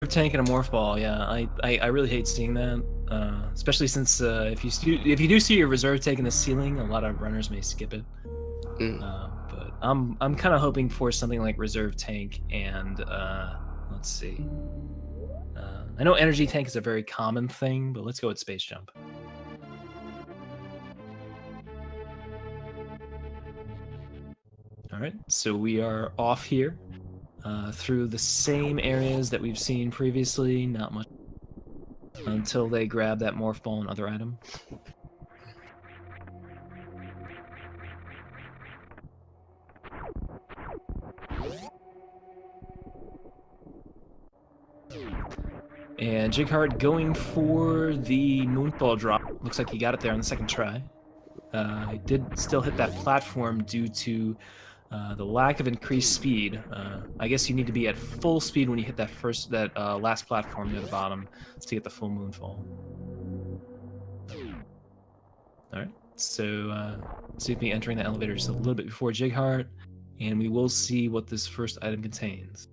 tank and a morph ball, yeah. I really hate seeing that, especially since if you do see your reserve tank in the ceiling, a lot of runners may skip it. But I'm kind of hoping for something like reserve tank and let's see. I know energy tank is a very common thing, but let's go with space jump. All right, so we are off here through the same areas that we've seen previously. Not much until they grab that morph ball and other item. And Jighart going for the moonfall drop. Looks like he got it there on the second try. He did still hit that platform due to the lack of increased speed. I guess you need to be at full speed when you hit that last platform near the bottom to get the full moonfall. All right, so CFB entering the elevator just a little bit before Jighart, and we will see what this first item contains.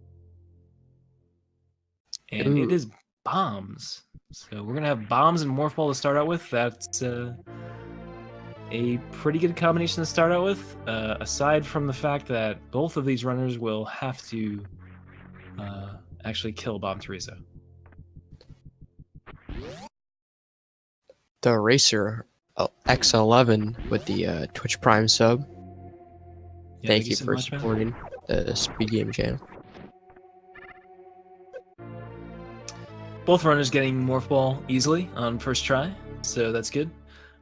And it is bombs. So we're gonna have bombs and morph ball to start out with. That's a pretty good combination to start out with, aside from the fact that both of these runners will have to actually kill Bomb Teresa. The Racer X11 with the Twitch Prime sub. Yeah, thank you so for much, man. supporting the Speed Game channel. Both runners getting morph ball easily on first try, so that's good.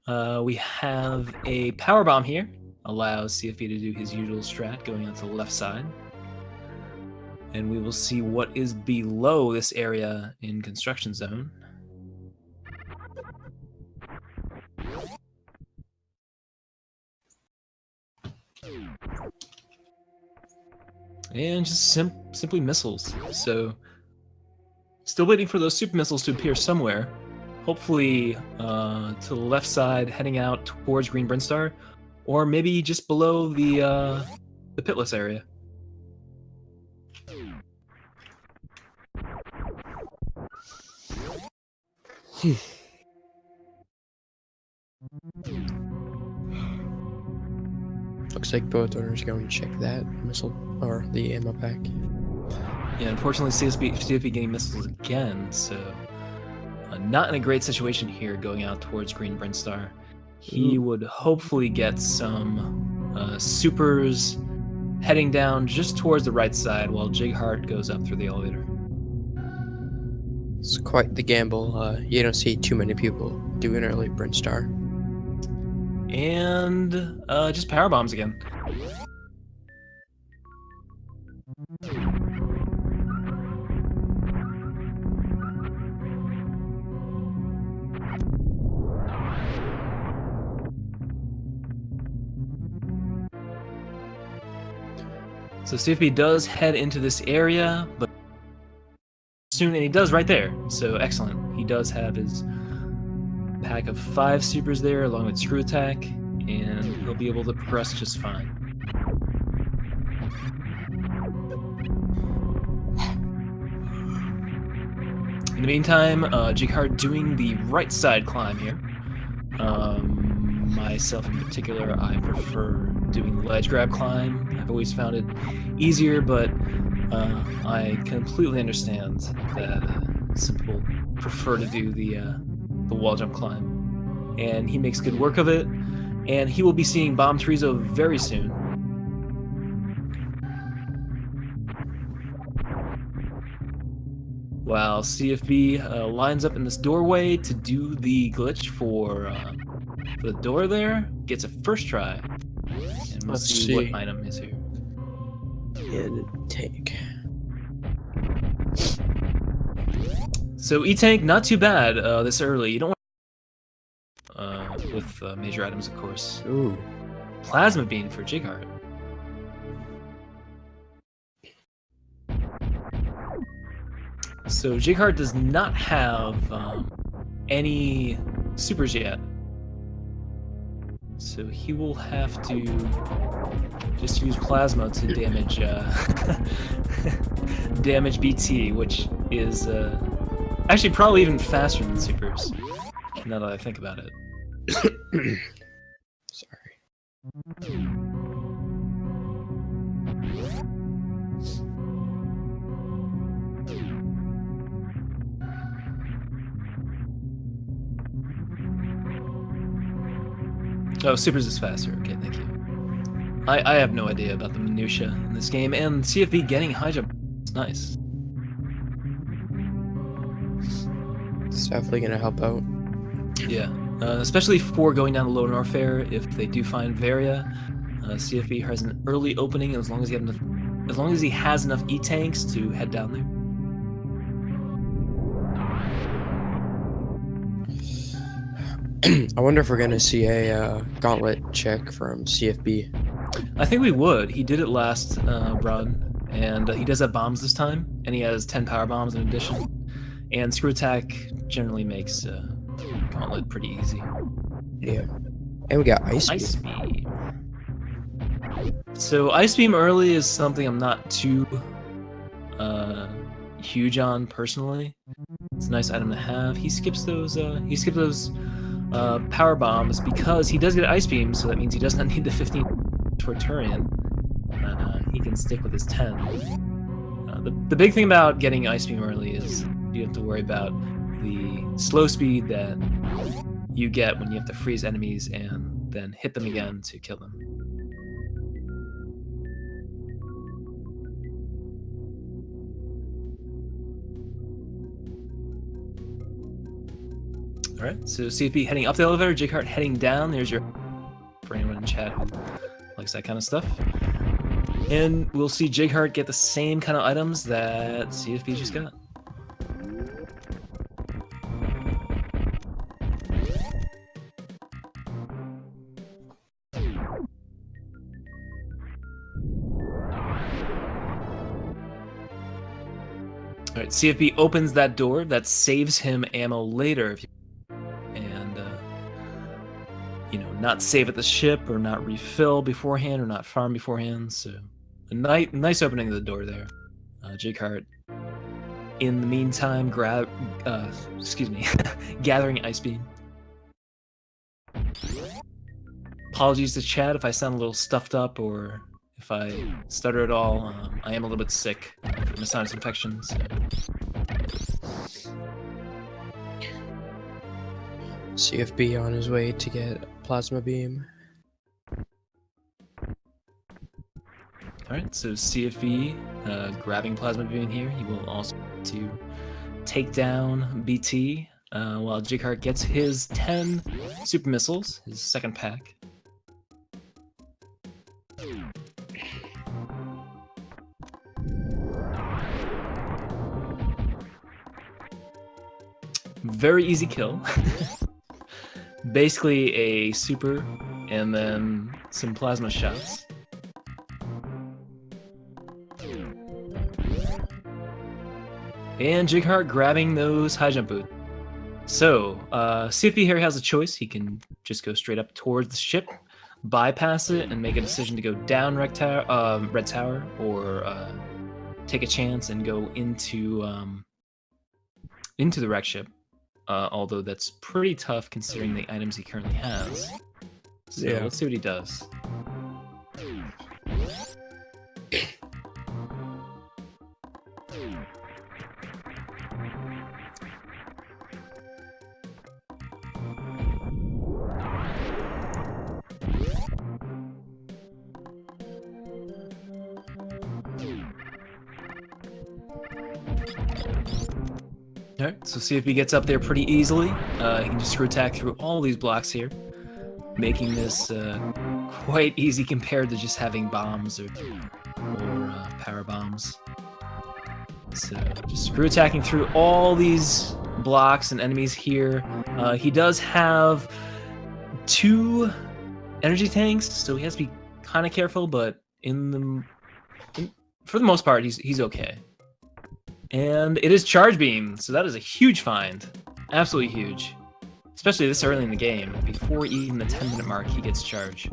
We have a power bomb here, allows CFB to do his usual strat, going out to the left side. And we will see what is below this area in construction zone. And just simply missiles. So, still waiting for those super missiles to appear somewhere. Hopefully to the left side, heading out towards Green Brinstar, or maybe just below the pitless area. Looks like both owners are going to check that missile or the ammo pack. Yeah, unfortunately, CFB getting missiles again, so not in a great situation here going out towards Green Brinstar. He would hopefully get some supers heading down just towards the right side while Jighart goes up through the elevator. It's quite the gamble. You don't see too many people doing early Brinstar. And just power bombs again. So CFB does head into this area, but soon, and he does right there. So excellent. He does have his pack of 5 supers there, along with screw attack, and he'll be able to progress just fine. In the meantime, Jighart doing the right side climb here. Myself in particular, I prefer doing the ledge grab climb. I've always found it easier, but I completely understand that some people prefer to do the wall jump climb. And he makes good work of it, and he will be seeing Bomb Teresa very soon. While CFB lines up in this doorway to do the glitch for the door there, gets a first try. And we'll see what item is here. Yeah, the tank. So E-Tank, not too bad this early. You don't want with major items, of course. Ooh. Plasma Beam for Jighart. So Jighart does not have any supers yet. So he will have to just use plasma to damage damage BT, which is actually probably even faster than supers. Now that I think about it. Sorry. Oh, supers is faster. Okay, thank you. I have no idea about the minutia in this game, and CFB getting high jump is nice. It's definitely gonna help out. Yeah, especially for going down the low Norfair. If they do find Varia, CFB has an early opening as long as he has enough E tanks to head down there. I wonder if we're gonna see a gauntlet check from CFB. I think we would. He did it last run, and he does have bombs this time, and he has 10 power bombs in addition. And screw attack generally makes gauntlet pretty easy. Yeah, and we got ice beam. Ice beam. So ice beam early is something I'm not too huge on personally. It's a nice item to have. He skips those. Power bombs because he does get ice beam, so that means he does not need the 15 for Turian. He can stick with his 10. The big thing about getting ice beam early is you have to worry about the slow speed that you get when you have to freeze enemies and then hit them again to kill them. Alright, so CFB heading up the elevator, Jighart heading down. There's your... for anyone in chat who likes that kind of stuff. And we'll see Jighart get the same kind of items that CFB just got. Alright, CFB opens that door. That saves him ammo later if you... not save at the ship or not refill beforehand or not farm beforehand. So a nice opening of the door there. Jighart, in the meantime, gathering ice beam. Apologies to chat if I sound a little stuffed up or if I stutter at all. I am a little bit sick from a sinus infection. So. CFB on his way to get plasma beam. Alright, so CFB grabbing plasma beam here. He will also to take down BT while Jighart gets his 10 super missiles, his second pack. Very easy kill. Basically a super and then some plasma shots. And Jighart grabbing those high jump boots. So, CFB here has a choice. He can just go straight up towards the ship, bypass it, and make a decision to go down Red Tower, or take a chance and go into the wreck ship. Although that's pretty tough considering the items he currently has. So yeah, let's see what he does. Alright, so CFB gets up there pretty easily. He can just screw attack through all these blocks here, making this quite easy compared to just having bombs or power bombs. So just screw attacking through all these blocks and enemies here. He does have 2 energy tanks, so he has to be kind of careful, but for the most part, he's okay. And it is Charge Beam, so that is a huge find. Absolutely huge. Especially this early in the game. Before even the 10-minute mark, he gets Charge.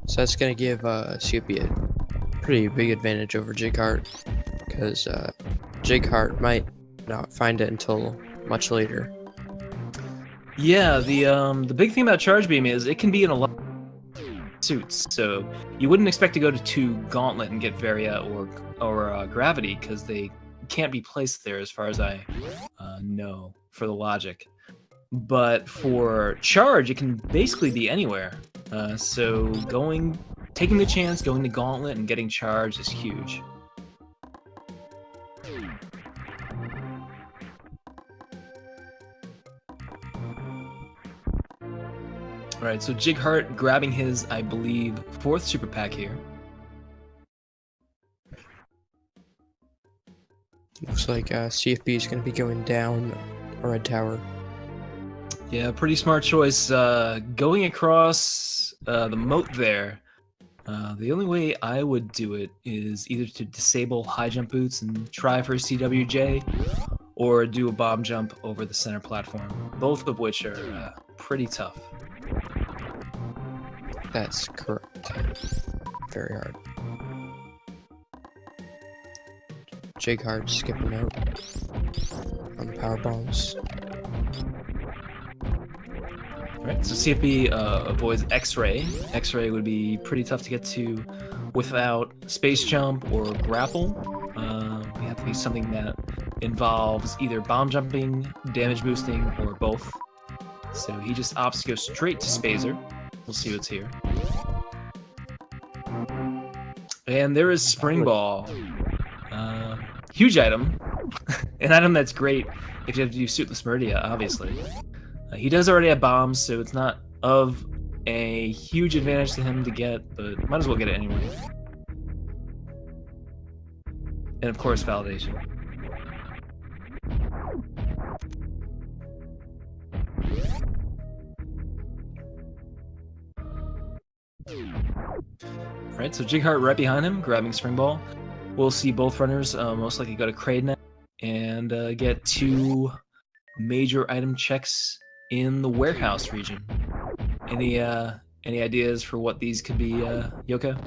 So that's going to give CFB a pretty big advantage over Jighart, because Jighart might not find it until much later. Yeah, the big thing about Charge Beam is it can be in a lot of suits, so you wouldn't expect to go to Gauntlet and get Varia or Gravity, because they can't be placed there as far as I know for the logic. But for Charge, it can basically be anywhere. So taking the chance, going to Gauntlet and getting Charge is huge. All right, so Jighart grabbing his, I believe, 4th super pack here. Looks like CFB is going to be going down a red tower. Yeah, pretty smart choice. Going across the moat there, the only way I would do it is either to disable high jump boots and try for CWJ, or do a bomb jump over the center platform, both of which are pretty tough. That's correct. Very hard. Jighart skipping out on the power bombs. Alright, so CFB avoids X-Ray. X-Ray would be pretty tough to get to without Space Jump or Grapple. We have to be something that involves either bomb jumping, damage boosting, or both. So he just opts to go straight to Spazer. We'll see what's here. And there is Spring Ball. Huge item. An item that's great if you have to do Suitless Meridia, obviously. He does already have bombs, so it's not of a huge advantage to him to get, but might as well get it anyway. And of course, validation. Alright, so Jighart right behind him, grabbing Spring Ball. We'll see both runners most likely go to Kraid now and get 2 major item checks in the warehouse region. Any ideas for what these could be, Yoko?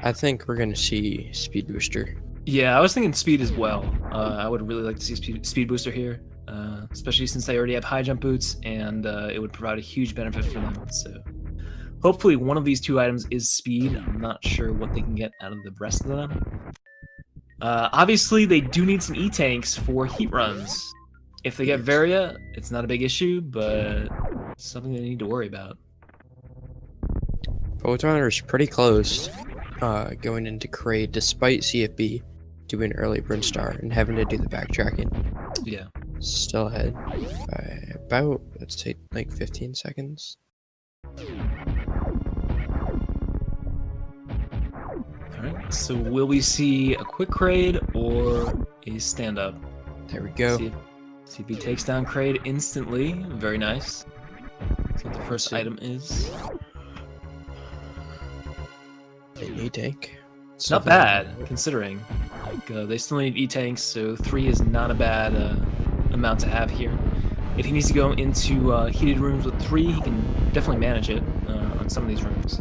I think we're gonna see Speed Booster. Yeah, I was thinking speed as well. I would really like to see speed booster here, especially since they already have high jump boots, and it would provide a huge benefit for them. So hopefully one of these 2 items is speed. I'm not sure what they can get out of the rest of them. Obviously, they do need some E-tanks for heat runs. If they get Varia, it's not a big issue, but something they need to worry about. Both runners pretty close going into Kraid, despite CFB doing early Brinstar and having to do the backtracking. Yeah. Still ahead by about, let's say, like 15 seconds. Alright, so will we see a quick Kraid or a stand-up? There we go. CFB takes down Kraid instantly. Very nice. So the first item is... an E-tank. It's not bad, considering. Like, they still need E-tanks, so 3 is not a bad amount to have here. If he needs to go into heated rooms with 3, he can definitely manage it on some of these rooms.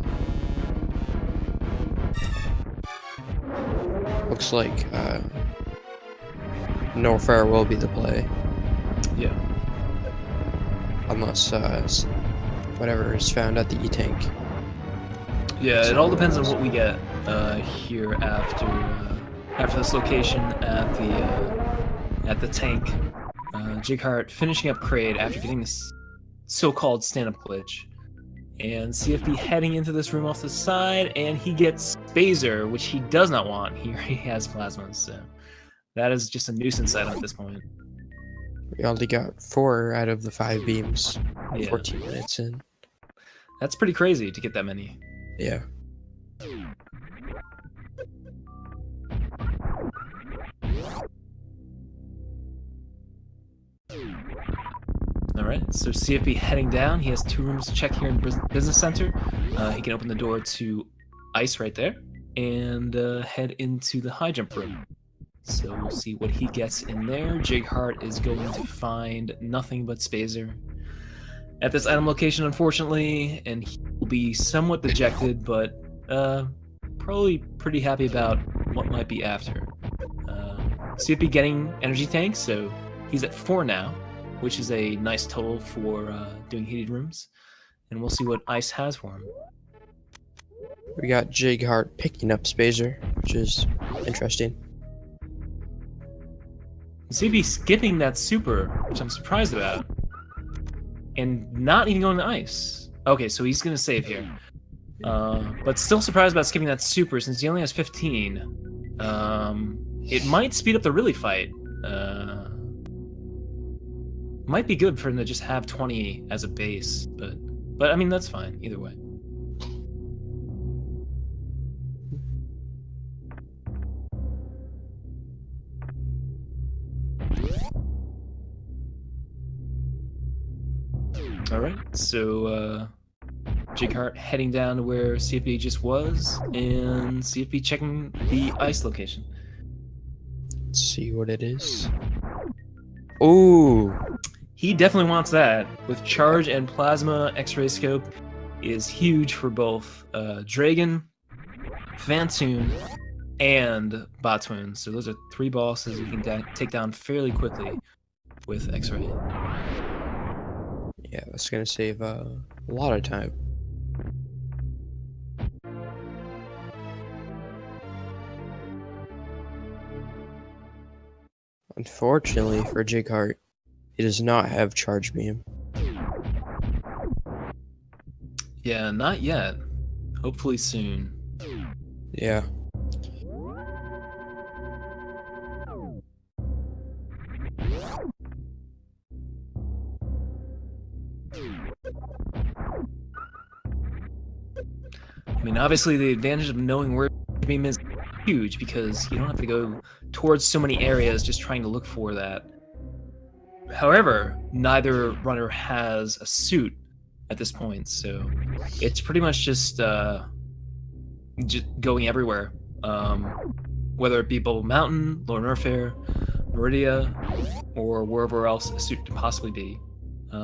Looks like No Fair will be the play. Yeah. Unless whatever is found at the E-tank. Yeah, it all depends on what we get here after this location at the tank. Jighart finishing up Kraid after getting this so-called stand-up glitch. And CFB heading into this room off the side, and he gets Phaser, which he does not want. He already has plasmas, so that is just a nuisance item at this point. We only got 4 out of the 5 beams. Yeah. 14 minutes in. That's pretty crazy to get that many. Yeah. Alright, so CFB heading down. He has 2 rooms to check here in Business Center. He can open the door to Ice right there and head into the high jump room. So we'll see what he gets in there. Jighart is going to find nothing but Spazer. at this item location, unfortunately, and he will be somewhat dejected, but probably pretty happy about what might be after. CFB getting energy tanks, so he's at 4 now, which is a nice total for doing heated rooms, and we'll see what Ice has for him. We got Jighart picking up Spazer, which is interesting. CFB skipping that super, which I'm surprised about, and not even going to Ice. Okay, so he's going to save here. But still surprised about skipping that super since he only has 15. It might speed up the really fight. Might be good for him to just have 20 as a base, but I mean, that's fine either way. All right, so Jighart heading down to where CFB just was, and CFB checking the Ice location. Let's see what it is. Ooh, He definitely wants that. With Charge and Plasma, X-Ray Scope is huge for both Dragon, Vantoon, and Batoon. So those are 3 bosses you can take down fairly quickly with X-Ray. yeah, that's gonna save a lot of time. Unfortunately for Jighart, he does not have Charge Beam. Yeah, not yet. Hopefully soon. Yeah. I mean, obviously the advantage of knowing where beam is huge because you don't have to go towards so many areas just trying to look for that. However, neither runner has a suit at this point, so it's pretty much just going everywhere. Whether it be Bubble Mountain, Lower Norfair, Meridia, or wherever else a suit could possibly be.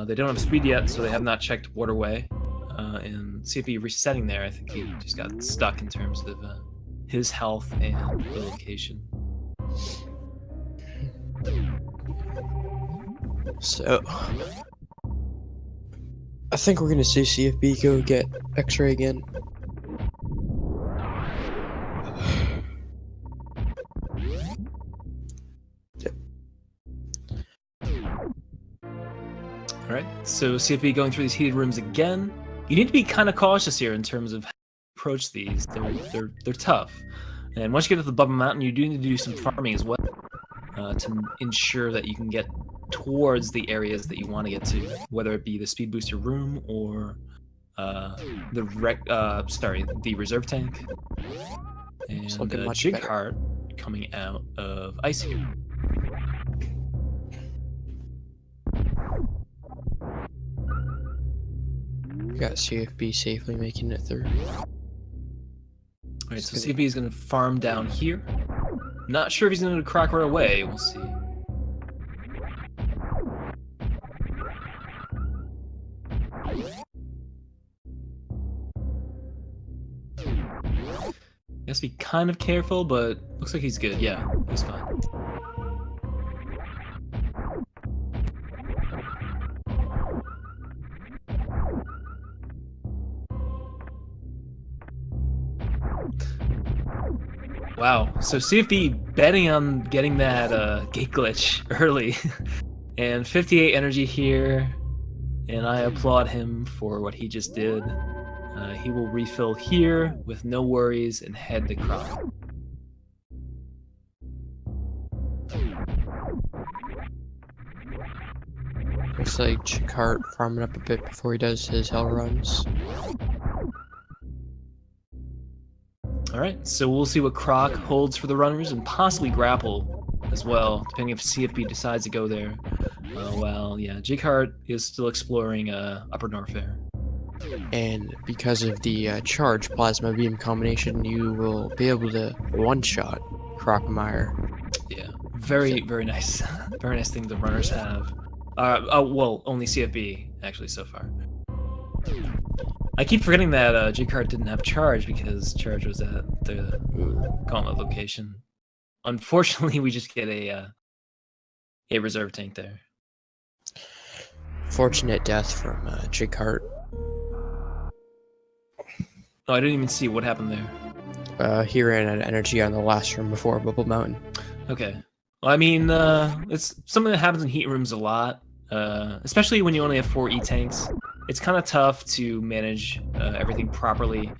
They don't have speed yet, so they have not checked Waterway. And CFB resetting there, I think he just got stuck in terms of his health and the location. So, I think we're gonna see CFB go get X-Ray again. All right, so CFB going through these heated rooms again. You need to be kind of cautious here in terms of how you approach these. They're tough, and once you get to the Bubble Mountain, you do need to do some farming as well to ensure that you can get towards the areas that you want to get to, whether it be the speed booster room or the reserve tank. And Jighart coming out of Ice here. Got CFB safely making it through. Alright, so CFB is going to farm down here. Not sure if he's going to crack right away. We'll see. Has to be kind of careful, but looks like he's good. Yeah, he's fine. Wow, so CFB betting on getting that gate glitch early. And 58 energy here, and I applaud him for what he just did. He will refill here with no worries and head to Croc. Looks like Jighart farming up a bit before he does his hell runs. Alright, so we'll see what Croc holds for the runners and possibly grapple as well, depending if CFB decides to go there. Well, yeah, Jighart is still exploring Upper Norfair. And because of the Charge Plasma Beam combination, you will be able to one-shot Crocmire. Yeah, very nice. Very nice thing the runners have. Well, only CFB actually, so far. I keep forgetting that Jighart didn't have charge because charge was at the gauntlet location. Unfortunately, we just get a reserve tank there. Fortunate death from Jighart. Oh, I didn't even see what happened there. He ran out of energy on the last room before Bubble Mountain. Okay. Well, I mean, it's something that happens in heat rooms a lot, especially when you only have 4 E-tanks. It's kind of tough to manage everything properly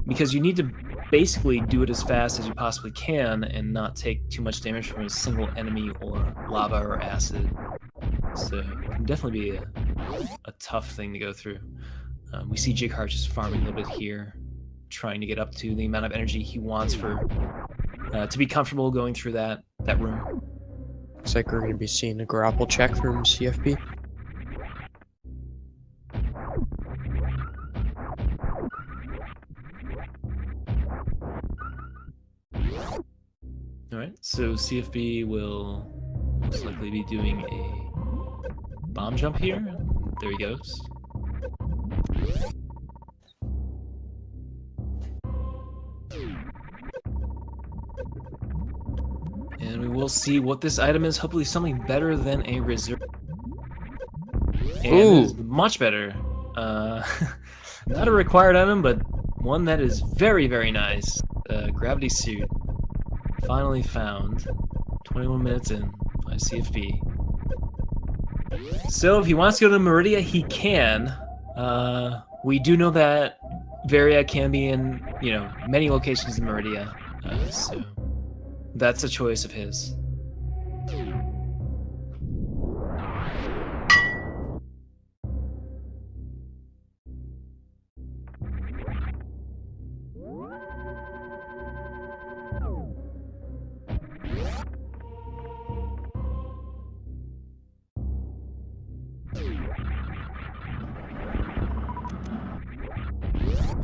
because you need to basically do it as fast as you possibly can and not take too much damage from a single enemy or lava or acid. So it can definitely be a tough thing to go through. We see Jighart just farming a little bit here, trying to get up to the amount of energy he wants for to be comfortable going through that room. Looks like we're going to be seeing a grapple check from CFB. Alright, so CFB will most likely be doing a bomb jump here. There he goes. And we will see what this item is. Hopefully something better than a reserve. And it is much better. Not a required item, but one that is very, very nice. Gravity suit. Finally found. 21 minutes in by CFB. So if he wants to go to Meridia, he can. We do know that Varia can be in, many locations in Meridia. So that's a choice of his.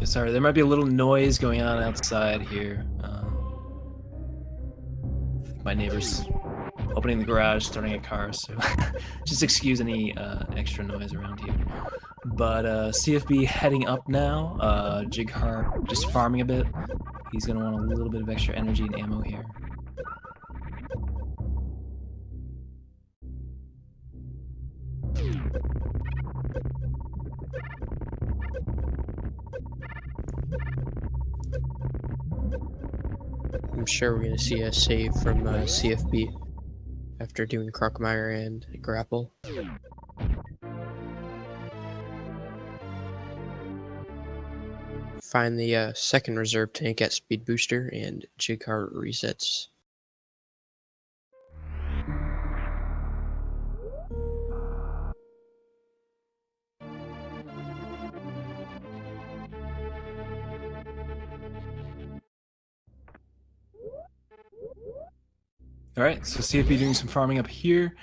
Sorry, there might be a little noise going on outside here. I think my neighbor's opening the garage, starting a car, so just excuse any extra noise around here. But CFB heading up now. Jighart just farming a bit. He's going to want a little bit of extra energy and ammo here. I'm sure we're going to see a save from CFB after doing Crocmire and Grapple. Find the second reserve tank at Speed Booster, and Jighart resets. Alright, so CFB doing some farming up here.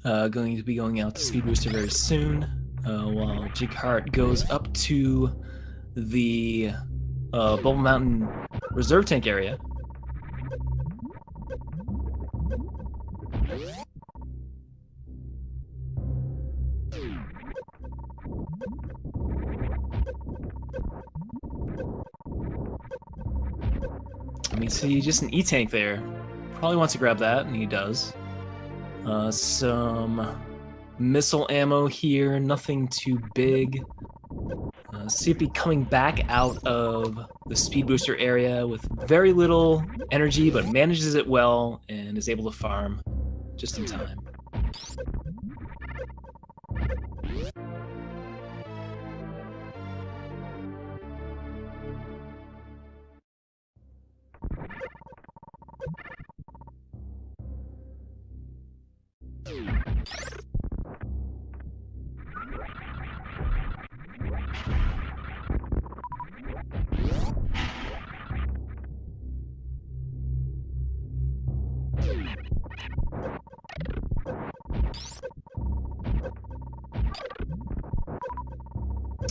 Going to be going out to Speed Booster very soon. While Jighart goes up to the Bubble Mountain Reserve Tank area. Let me see, just an E-Tank there. Probably wants to grab that, and he does. Some missile ammo here, nothing too big. CFB coming back out of the Speed Booster area with very little energy, but manages it well and is able to farm just in time.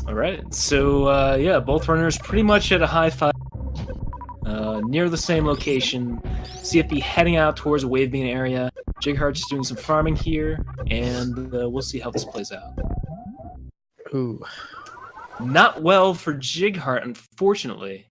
Alright, so yeah, both runners pretty much at a high five. Near the same location. CFB heading out towards the wave beam area. Jighart just doing some farming here, and we'll see how this plays out. Ooh. Not well for Jighart, unfortunately.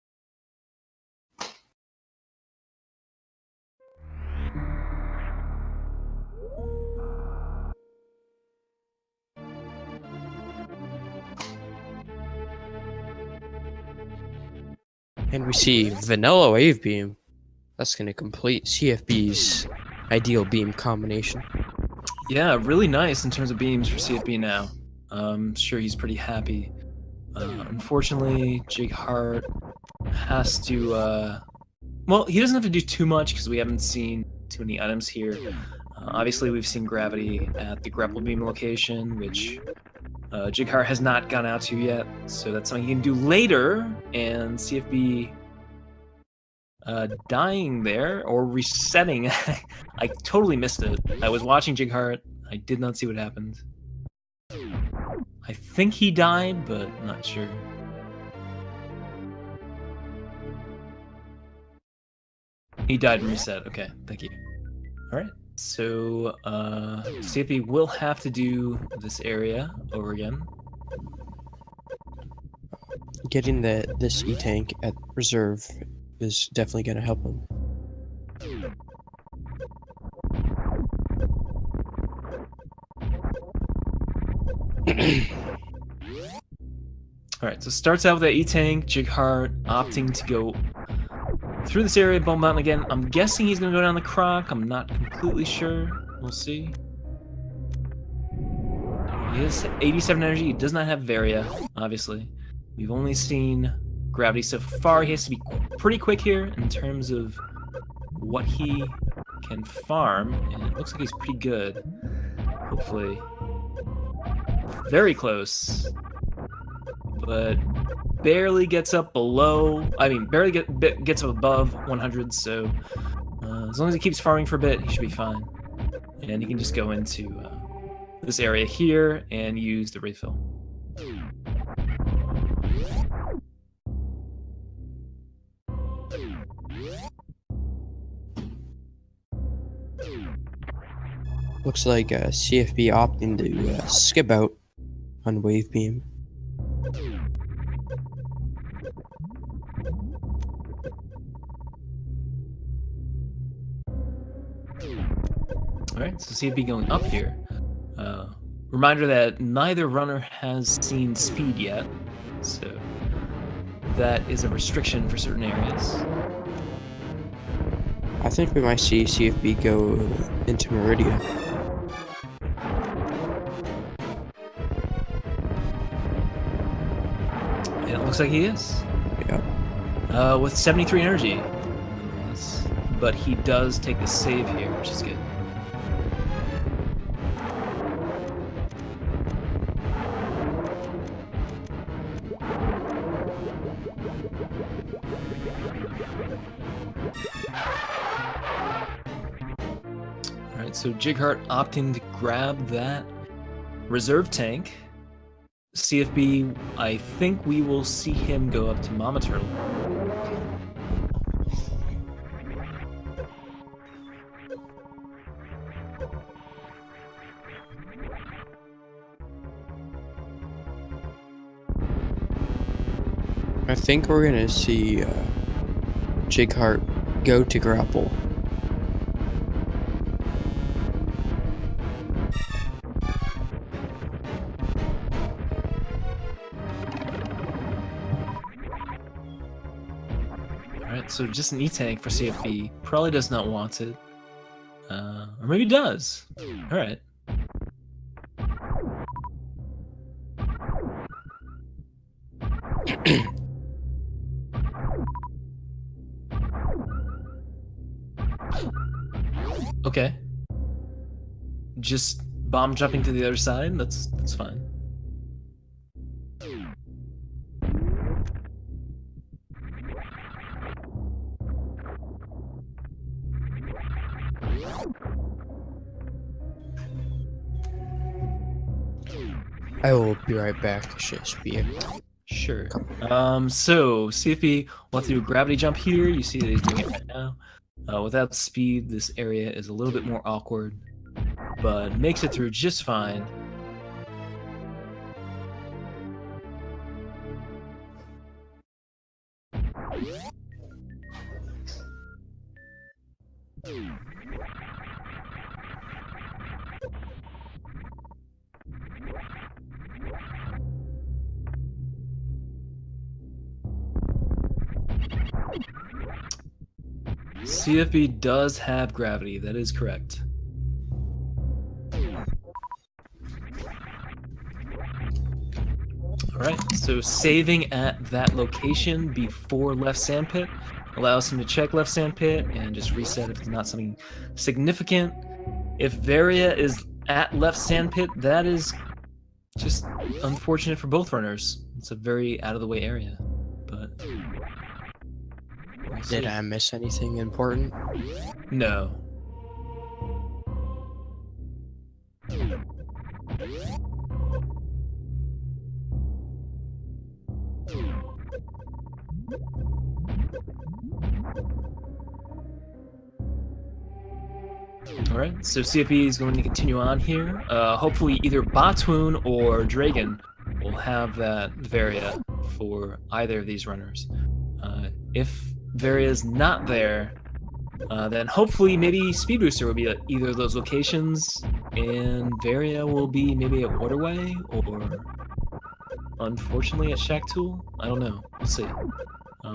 And we see Vanilla Wave Beam. That's going to complete CFB's ideal beam combination. Yeah, really nice in terms of beams for CFB now. I'm sure he's pretty happy. Unfortunately, Jighart has to... well, he doesn't have to do too much because we haven't seen too many items here. Obviously, we've seen Gravity at the Grapple Beam location, which Jighart has not gone out to yet. So that's something he can do later, and CFB dying there or resetting. I totally missed it. I was watching Jighart. I did not see what happened. I think he died, but I'm not sure. He died and reset. Okay, thank you. All right, so CFB will have to do this area over again. Getting this E-Tank at reserve is definitely going to help him. All right, so starts out with that E-Tank, Jighart opting to go through this area, Bone Mountain again. I'm guessing he's going to go down the Croc. I'm not completely sure. We'll see. He has 87 energy. He does not have Varia, obviously. We've only seen Gravity so far. He has to be pretty quick here in terms of what he can farm, and it looks like he's pretty good. Hopefully. Very close. But barely gets up below... I mean, barely gets up above 100, so as long as he keeps farming for a bit, he should be fine. And he can just go into this area here and use the refill. Looks like CFB opting to skip out on Wave Beam. Alright, so CFB going up here. Reminder that neither runner has seen speed yet, so that is a restriction for certain areas. I think we might see CFB go into Meridian. And it looks like he is. Yeah. With 73 energy, nonetheless. But he does take the save here, which is good. Alright, so Jighart opting to grab that reserve tank. CFB, I think we will see him go up to Mama Turtle. I think we're gonna see Jighart go to grapple. Alright, so just an E-Tank for CFB. Probably does not want it. Or maybe does. Alright. Okay. Just bomb jumping to the other side, that's fine. I will be right back, CFB. Sure. So CFB will have to do a gravity jump here. You see that he's doing it right now. Without speed, this area is a little bit more awkward, but makes it through just fine. CFB does have gravity. That is correct. All right, so saving at that location before left sandpit allows him to check left sandpit and just reset if it's not something significant. If Varia is at left sandpit, that is just unfortunate for both runners. It's a very out of the way area, but we'll Did I miss anything important? No. All right, so CFB is going to continue on here. Hopefully either Batoon or Dragon will have that Varia for either of these runners. If Varia is not there, then hopefully maybe Speed Booster will be at either of those locations, and Varia will be maybe at Waterway, or unfortunately at Shack Tool. I don't know. We'll see.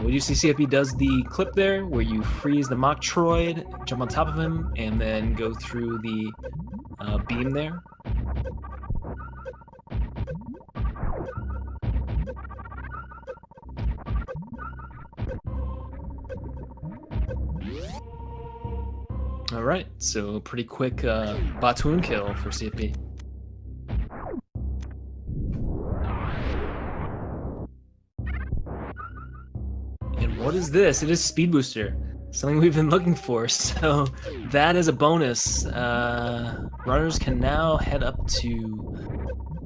We do see CFB does the clip there where you freeze the Mach Troid, jump on top of him, and then go through the beam there. All right, so pretty quick Batoon kill for CFB. And what is this? It is Speed Booster, something we've been looking for. So that is a bonus. Runners can now head up to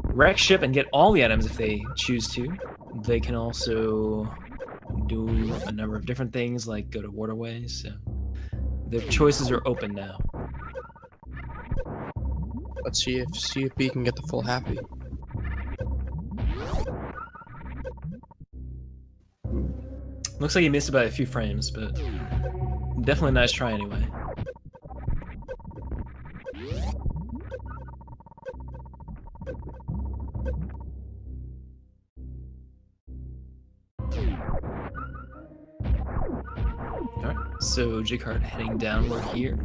Wreck Ship and get all the items if they choose to. They can also do a number of different things, like go to Waterway. So their choices are open now. Let's see if CFB can get the full happy. Looks like he missed it by a few frames, but definitely a nice try anyway. Alright, so Jighart heading downward here.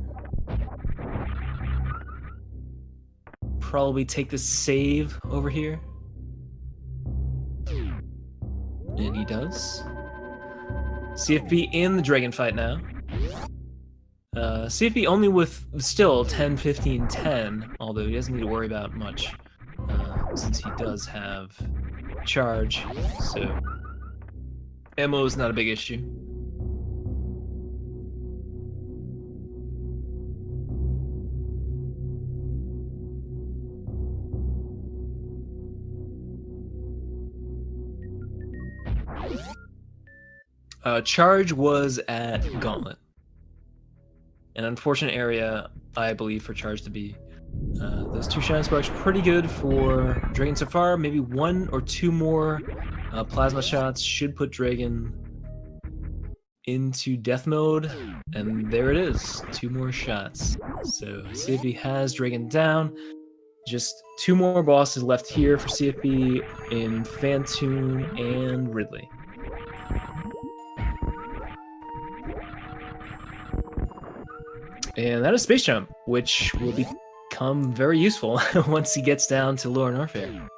Probably take the save over here. And he does. CFB in the Dragon fight now. CFB only with still 10, 15, 10, although he doesn't need to worry about much since he does have charge, so ammo is not a big issue. Charge was at Gauntlet. An unfortunate area, I believe, for Charge to be. Those two Shine Sparks pretty good for Dragon so far. Maybe one or two more plasma shots should put Dragon into death mode. And there it is, 2 more shots. So CFB has Dragon down. Just 2 more bosses left here for CFB in Phantoon and Ridley. And that is Space Jump, which will become very useful once he gets down to Lower Norfair.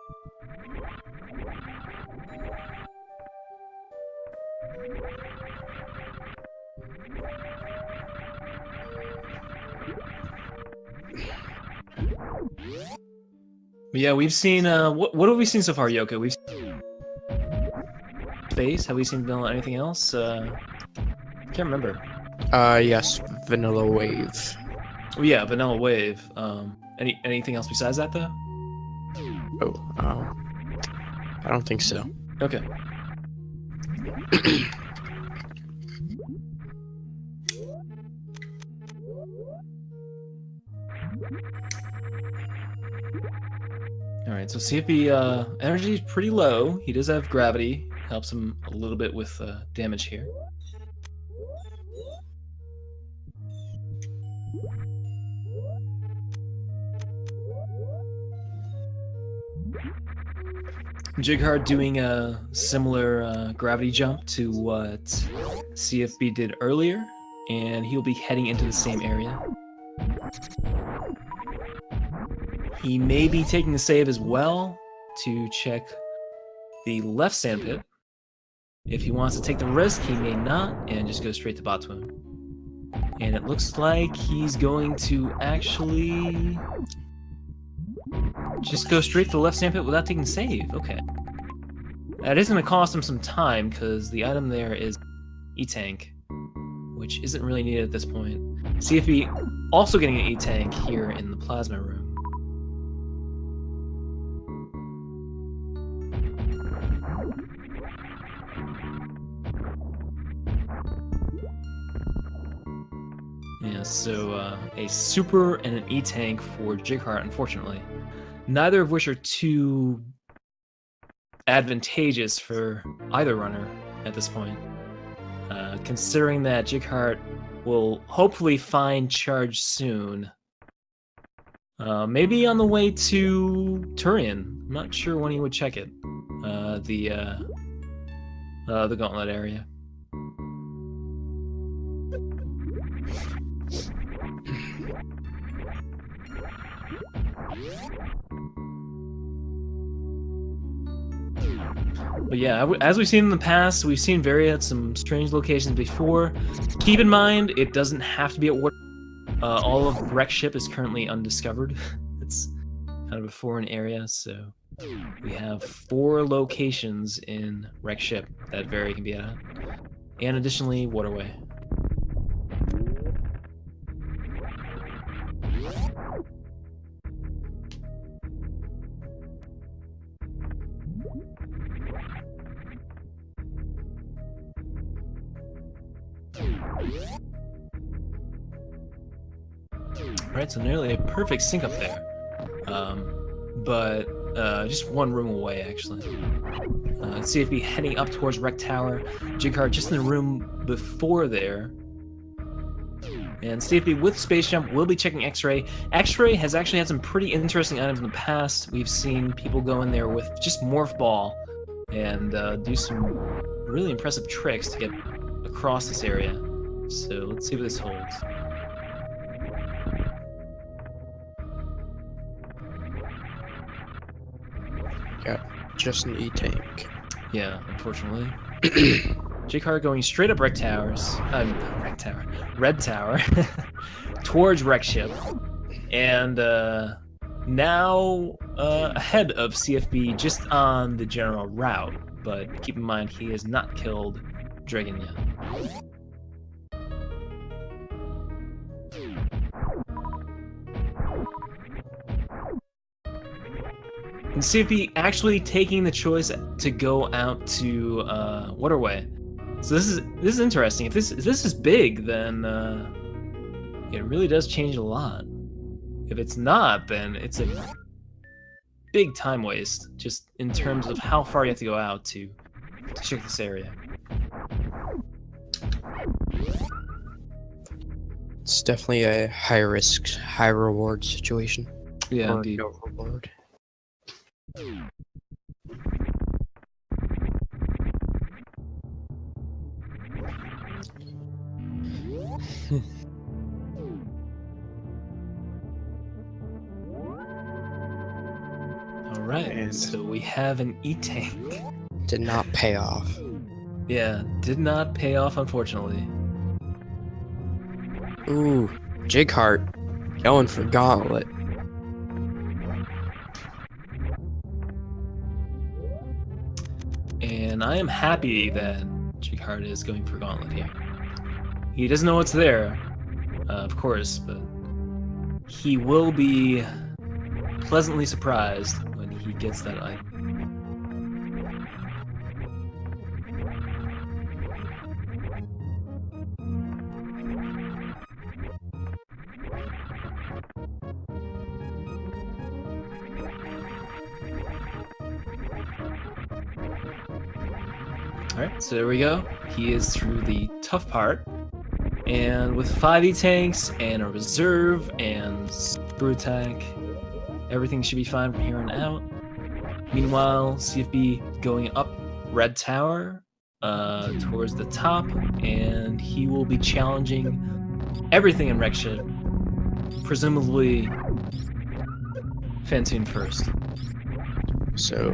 But yeah, we've seen, what have we seen so far, Yoko? We've seen Space, have we seen anything else? Can't remember. Yes, Vanilla Wave. Oh yeah, Vanilla Wave. Anything else besides that though? Oh, I don't think so. Okay. Alright, so CFB energy is pretty low. He does have gravity. Helps him a little bit with damage here. Jighart doing a similar gravity jump to what CFB did earlier, and he'll be heading into the same area. He may be taking a save as well to check the left sandpit. If he wants to take the risk, he may not, and just go straight to bottom. And it looks like he's going to actually just go straight to the left sandpit without taking the save. Okay. That is going to cost him some time, because the item there is E-Tank, which isn't really needed at this point. CFB also getting an E-Tank here in the plasma room. Yeah, so a super and an E-Tank for Jighart, unfortunately. Neither of which are too advantageous for either runner at this point. Considering that Jighart will hopefully find charge soon. Maybe on the way to Turian. I'm not sure when he would check it. The gauntlet area. But yeah, as we've seen in the past, we've seen Varia at some strange locations before. Keep in mind, it doesn't have to be at water. All of Wreck Ship is currently undiscovered. It's kind of a foreign area, so we have 4 locations in Wreck Ship that Varia can be at. And additionally, Waterway. Alright, so nearly a perfect sync up there. But just one room away, actually. CFB heading up towards Wreck Tower. Jighart just in the room before there. And CFB with Space Jump will be checking X-Ray. X-Ray has actually had some pretty interesting items in the past. We've seen people go in there with just Morph Ball and do some really impressive tricks to get across this area. So let's see what this holds. Yeah, just an E-Tank. Yeah, unfortunately. Jighart going straight up Red Tower, towards Wreck Ship, and now ahead of CFB just on the general route, but keep in mind he has not killed Dragon yet. And CFB actually taking the choice to go out to Waterway. So this is interesting. If this is big, then it really does change a lot. If it's not, then it's a big time waste, just in terms of how far you have to go out to check this area. It's definitely a high risk, high reward situation. Yeah, or indeed. no reward. Alright, And- so we have an E-Tank. Did not pay off. Yeah, did not pay off, unfortunately. Ooh, Jighart going for Gauntlet. And I am happy that Jighart is going for Gauntlet here. He doesn't know what's there, of course, but he will be pleasantly surprised when he gets that item. Alright, so there we go. He is through the tough part. And with 5 E-Tanks and a reserve and screw attack, everything should be fine from here on out. Meanwhile, CFB going up Red Tower towards the top, and he will be challenging everything in Wreckship, presumably Fantoon first. So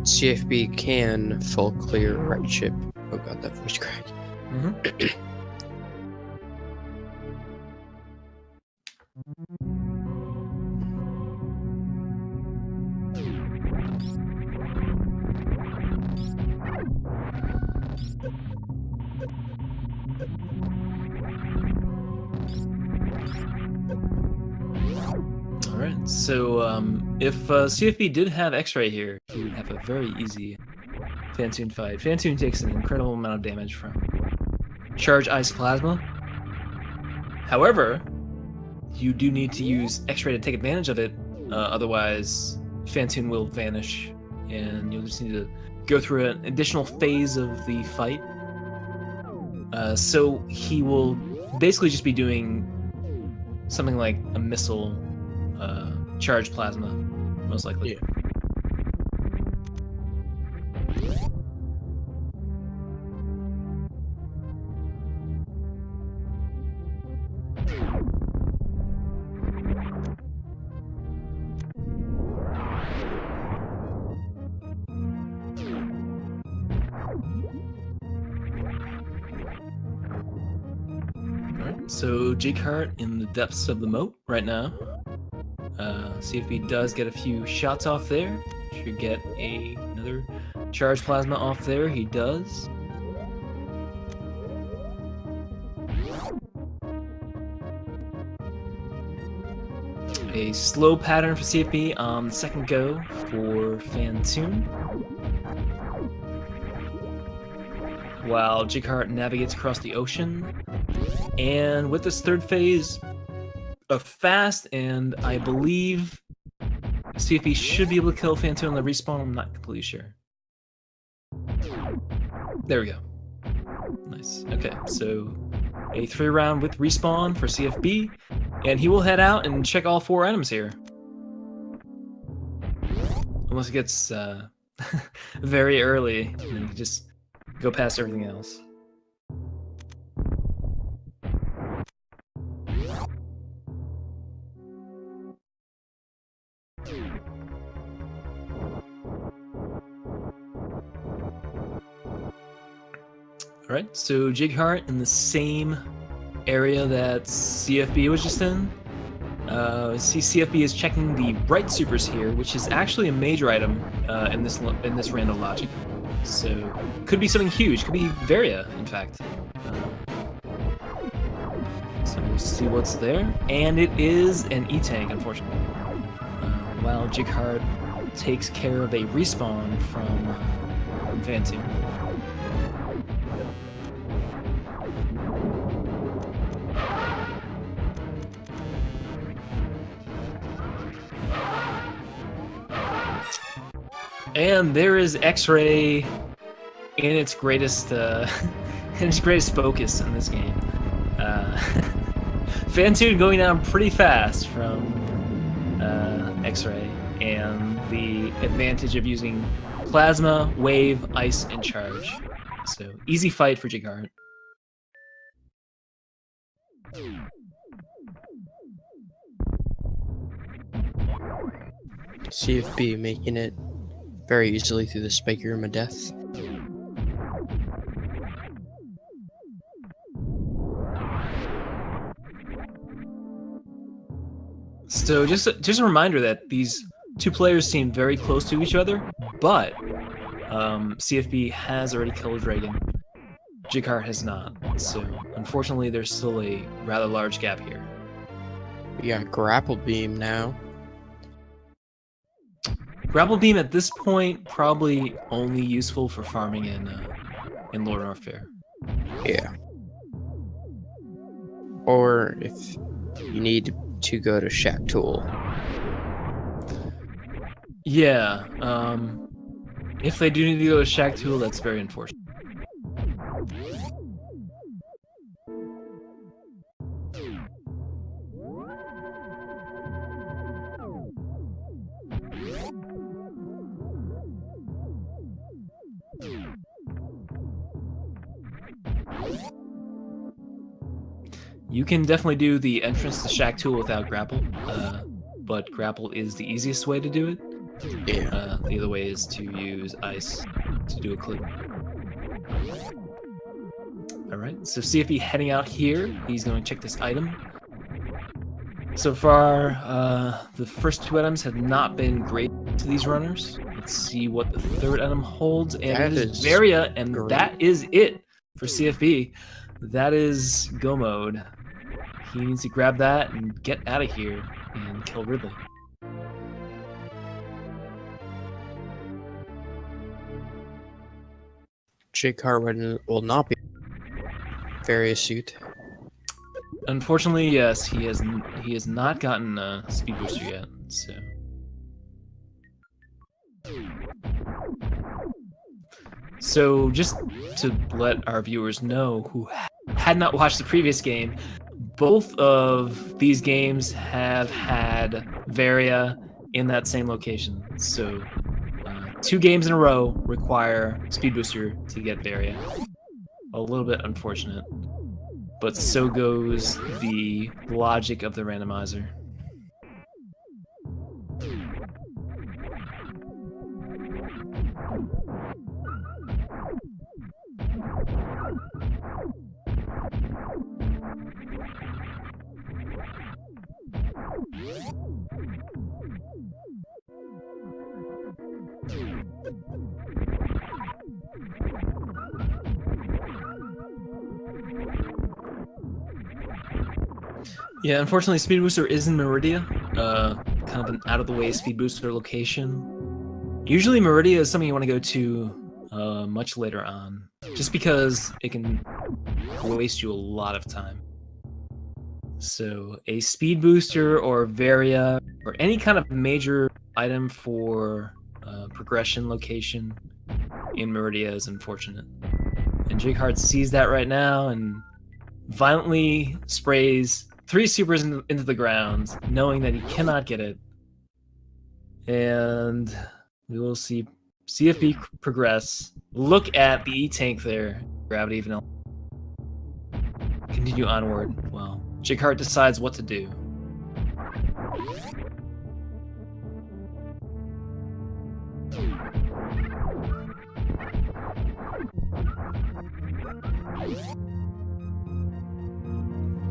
CFB can full clear Wreckship. Oh god, that voice crack. Alright, so if CFB did have X-Ray here, he would have a very easy Fantoon fight. Fantoon takes an incredible amount of damage from Charge Ice Plasma. However, you do need to use X-Ray to take advantage of it, otherwise Fantoon will vanish, and you'll just need to go through an additional phase of the fight. So he will basically just be doing something like a missile charge plasma, most likely. Yeah. Alright, so Jighart in the depths of the moat right now. CFB does get a few shots off there. Should get another charge plasma off there. He does. A slow pattern for CFB on the second go for Fantoon. While Jighart navigates across the ocean. And with this third phase, a fast, and I believe CFB should be able to kill Fantoon on the respawn. I'm not completely sure. There we go. Nice. Okay, so a 3-round with respawn for CFB, and he will head out and check all 4 items here. Unless it gets very early, and you can just go past everything else. Alright, so Jighart in the same area that CFB was just in. See, CFB is checking the right supers here, which is actually a major item in this random logic. So could be something huge, could be Varia, in fact. So we'll see what's there, and it is an E-Tank, unfortunately. While Jighart takes care of a respawn from Fantoon. And there is X-Ray in its greatest focus in this game. Fantoon going down pretty fast from X-Ray, and the advantage of using Plasma, Wave, Ice, and Charge. So easy fight for Jighart. CFB making it very easily through the Spike Room of Death. So just a reminder that these 2 players seem very close to each other, but CFB has already killed Dragon. Jighart has not. So unfortunately, there's still a rather large gap here. We got Grapple Beam now. Grapple Beam at this point probably only useful for farming in Lord Northfair. Yeah. Or if you need to go to Shack Tool. Yeah. If they do need to go to Shack Tool, that's very unfortunate. You can definitely do the entrance to Shack Tool without grapple, but grapple is the easiest way to do it. Yeah. The other way is to use ice to do a clip. All right, so CFB heading out here. He's going to check this item. So far, the first 2 items have not been great to these runners. Let's see what the 3rd item holds, and That it is is Varia, and great. that is it for CFB. That is go mode. He needs to grab that and get out of here and kill Ridley. Jighart will not be very astute. Unfortunately, yes, he has not gotten a speed booster yet. So just to let our viewers know who had not watched the previous game, both of these games have had Varia in that same location. So 2 games in a row require speed booster to get Varia. A little bit unfortunate, but so goes the logic of the randomizer. Yeah, unfortunately, Speed Booster is in Meridia, kind of an out-of-the-way Speed Booster location. Usually, Meridia is something you want to go to much later on, just because it can waste you a lot of time. So, a Speed Booster or Varia, or any kind of major item for progression location in Meridia is unfortunate. And Jighart sees that right now and violently sprays 3 supers into the ground, knowing that he cannot get it. And we will see CFB progress. Look at the E-Tank there. Gravity Vanilla. Continue onward. Well, Jighart decides what to do.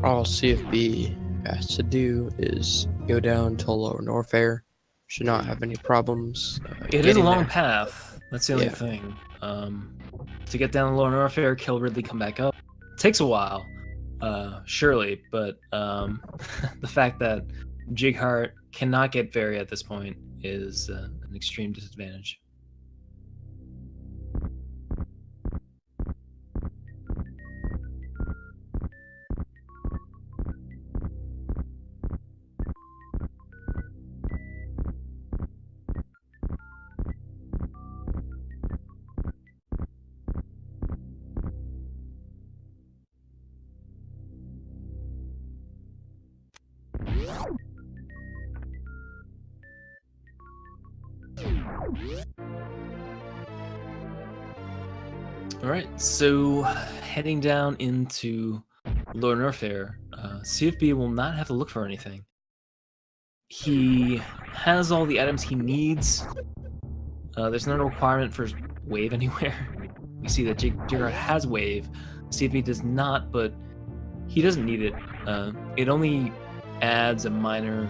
All CFB has to do is go down to Lower Norfair. Should not have any problems. It is a long there. path. That's the only Yeah. thing. To get down to Lower Norfair, kill Ridley, come back up. Takes a while, surely, but the fact that Jighart cannot get Varia at this point is an extreme disadvantage. All right, so heading down into Lower Norfair, CFB will not have to look for anything. He has all the items he needs. There's no requirement for wave anywhere. We see that Jighart has wave. CFB does not, but he doesn't need it. It only adds a minor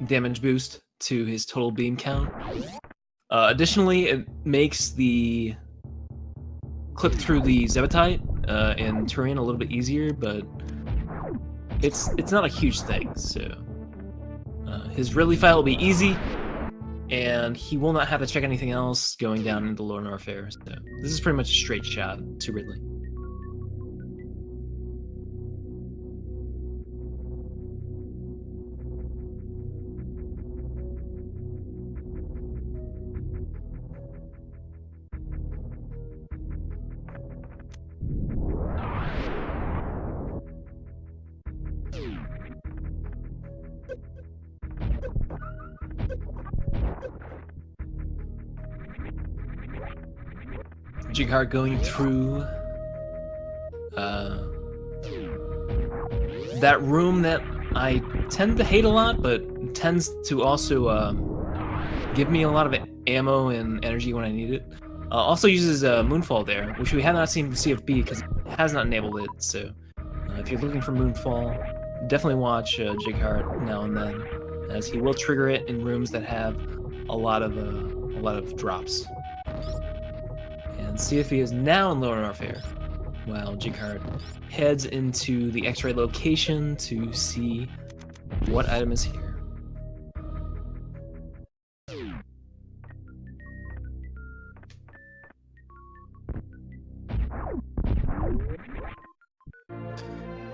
damage boost to his total beam count. Additionally, it makes the clip through the Zebetite and Turian a little bit easier, but it's not a huge thing. So his Ridley fight will be easy, and he will not have to check anything else going down into Lower Norfair. So this is pretty much a straight shot to Ridley. Jighart going through that room that I tend to hate a lot, but tends to also give me a lot of ammo and energy when I need it. Also uses Moonfall there, which we have not seen from CFB because it has not enabled it. So if you're looking for Moonfall, definitely watch Jighart now and then, as he will trigger it in rooms that have a lot of drops. And CFB is now in Lower Norfair, while Jighart heads into the X-ray location to see what item is here.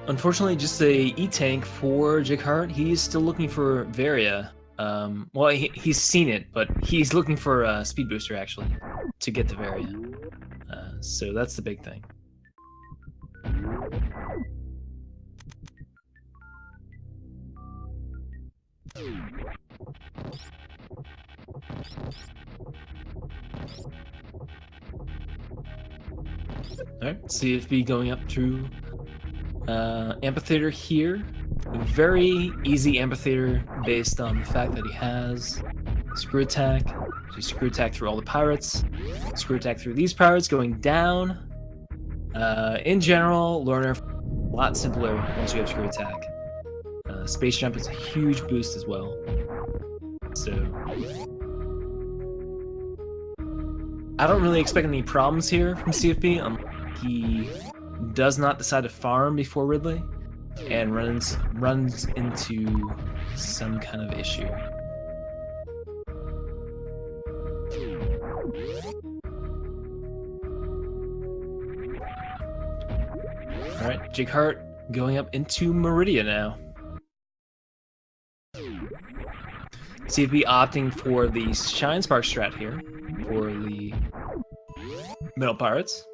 Unfortunately, just a E-tank for Jighart. He's still looking for Varia. Well, he's seen it, but he's looking for a speed booster, actually, to get to Varia. So that's the big thing. Alright, CFB going up through Amphitheater here. Very easy Amphitheater based on the fact that he has Screw Attack. So Screw Attack through all the pirates. Screw Attack through these pirates going down. In general, Learner a lot simpler once you have Screw Attack. Space Jump is a huge boost as well. So I don't really expect any problems here from CFB. He does not decide to farm before Ridley and runs into some kind of issue. Alright, Jighart going up into Meridia now. CFB opting for the Shine Spark strat here for the Metal Pirates.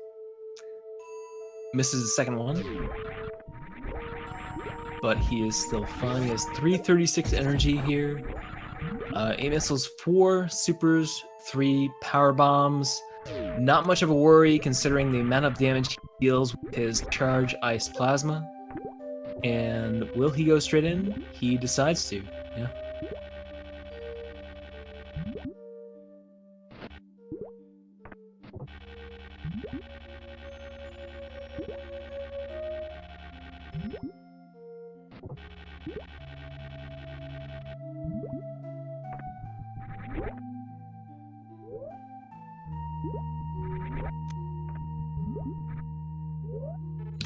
Misses the second one, but he is still fine. He has 336 energy here. 8 missiles, 4 supers, 3 power bombs. Not much of a worry considering the amount of damage he deals with his charge ice plasma. And will he go straight in? He decides to, yeah.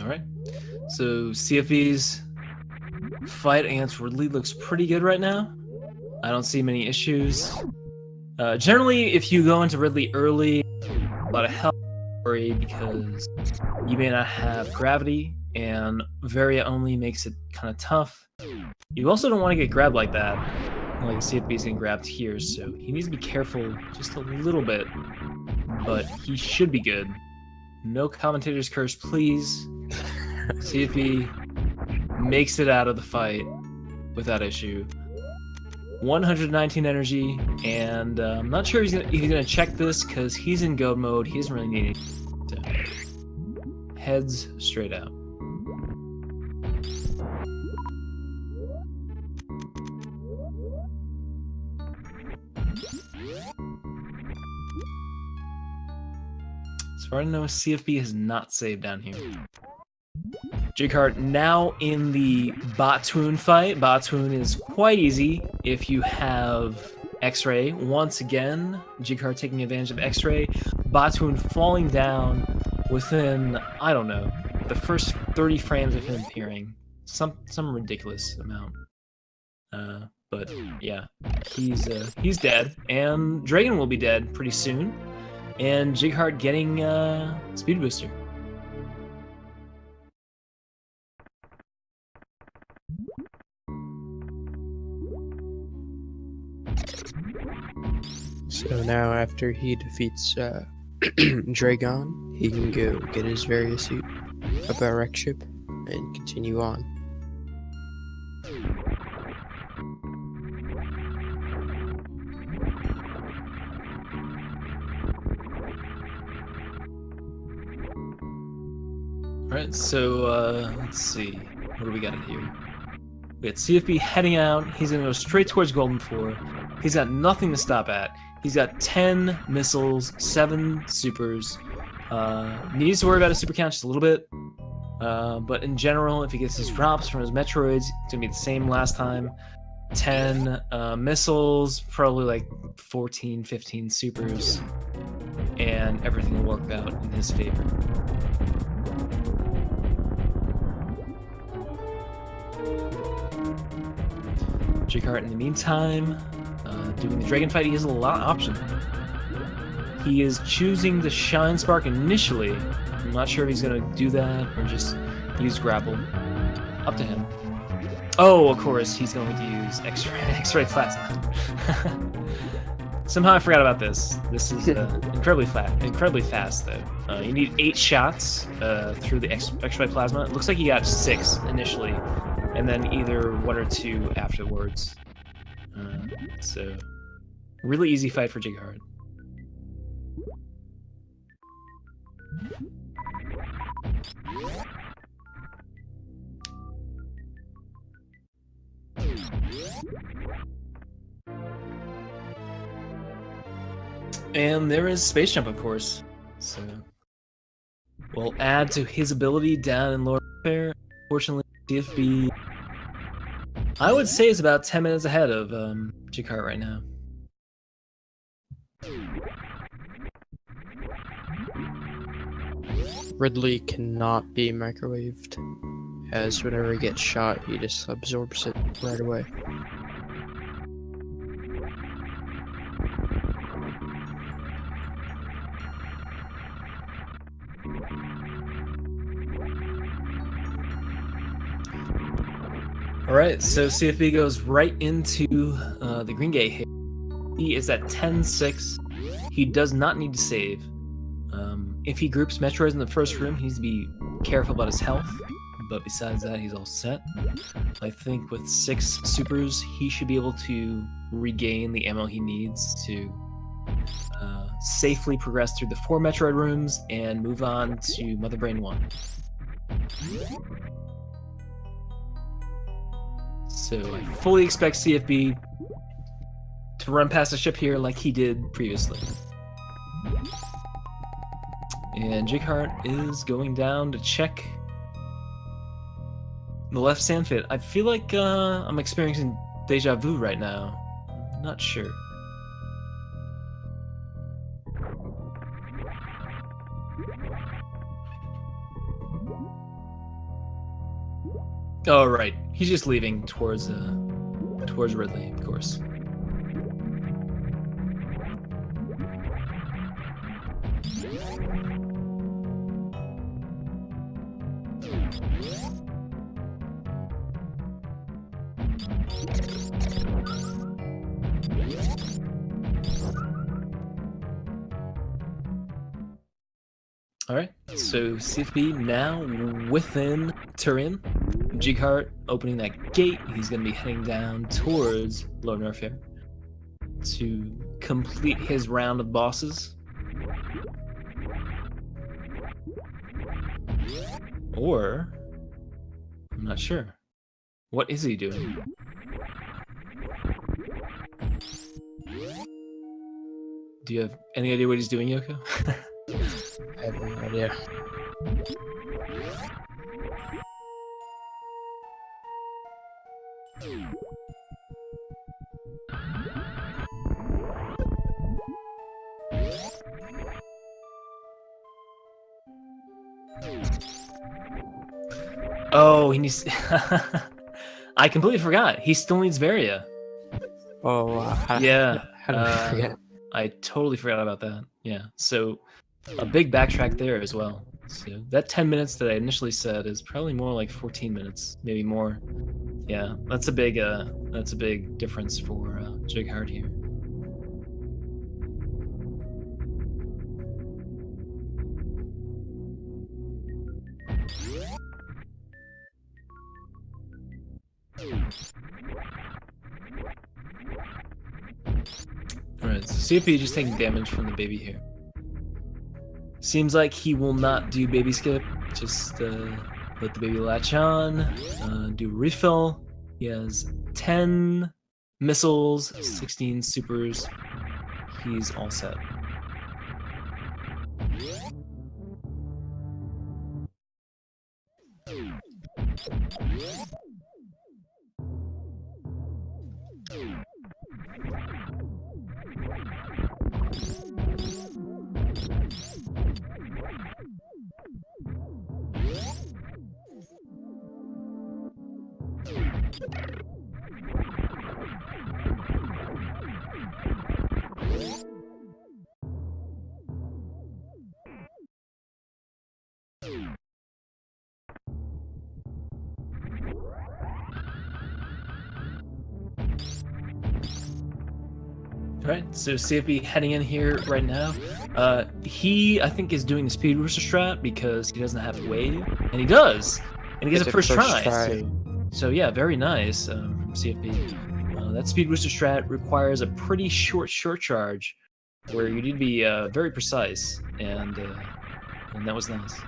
Alright, so CFB's fight against Ridley looks pretty good right now. I don't see many issues. Generally, if you go into Ridley early, a lot of health worry because you may not have gravity, and Varia only makes it kind of tough. You also don't want to get grabbed like that. Like CFB is getting grabbed here, so he needs to be careful just a little bit, but he should be good. No commentator's curse, please. CFB makes it out of the fight without issue. 119 energy, and I'm not sure he's gonna check this because he's in goad mode. He doesn't really need it. So, heads straight out. As far as I know, CFB has not saved down here. Jighart now in the Botwoon fight. Botwoon is quite easy if you have X-Ray. Once again, Jighart taking advantage of X-Ray. Botwoon falling down within, I don't know, the first 30 frames of him appearing. Some ridiculous amount. But yeah, he's dead, and Dragon will be dead pretty soon. And Jighart getting speed booster. So now after he defeats Dragon, he can go get his various suit, a barrack ship, and continue on. Alright, so let's see. What do we got in here? We got CFB heading out. He's gonna go straight towards Golden 4. He's got nothing to stop at. He's got 10 missiles, 7 supers. Needs to worry about his super count just a little bit. But in general, if he gets his drops from his Metroids, it's gonna be the same last time. 10 missiles, probably like 14, 15 supers, and everything will work out in his favor. Jighart, in the meantime, doing the Dragon fight, he has a lot of options. He is choosing the Shine Spark initially. I'm not sure if he's going to do that or just use Grapple. Up to him. Oh, of course, he's going to use X-Ray Plasma. Somehow I forgot about this. This is incredibly fast, though. You need 8 shots through the X-Ray Plasma. It looks like he got 6 initially, and then either 1 or 2 afterwards. So, really easy fight for Jighart. And there is Space Jump, of course. So we'll add to his ability down in lower warfare. Fortunately, CFB, I would say, is about 10 minutes ahead of Jighart right now. Ridley cannot be microwaved, as whenever he gets shot, he just absorbs it right away. Alright, so CFB goes right into the Green Gate here. He is at 10-6. He does not need to save. If he groups Metroids in the first room, he needs to be careful about his health. But besides that, he's all set. I think with 6 supers, he should be able to regain the ammo he needs to safely progress through the 4 Metroid rooms and move on to Mother Brain 1. So I fully expect CFB to run past the ship here like he did previously. And Jighart is going down to check the left sandpit. I feel like I'm experiencing deja vu right now. I'm not sure. Oh, right. He's just leaving towards Ridley, of course. Alright, so CFB now within Turin. Jighart opening that gate. He's going to be heading down towards Lower Norfair to complete his round of bosses. Or, I'm not sure. What is he doing? Do you have any idea what he's doing, Yoko? I have no idea. Oh, he needs... I completely forgot. He still needs Varia. Oh, How did I forget? I totally forgot about that. Yeah, so a big backtrack there as well. So that 10 minutes that I initially said is probably more like 14 minutes, maybe more. Yeah, that's a big difference for Jighart here. Alright, so CFB just taking damage from the baby here. Seems like he will not do baby skip, just Let the baby latch on. Do refill. He has 10 missiles, 16 supers. He's all set. Right, so CFB heading in here right now. He, I think, is doing the speed rooster strat because he doesn't have wave, and he does, and he gets a first try. So yeah, very nice from CFB. That speed rooster strat requires a pretty short charge, where you need to be very precise, and that was nice.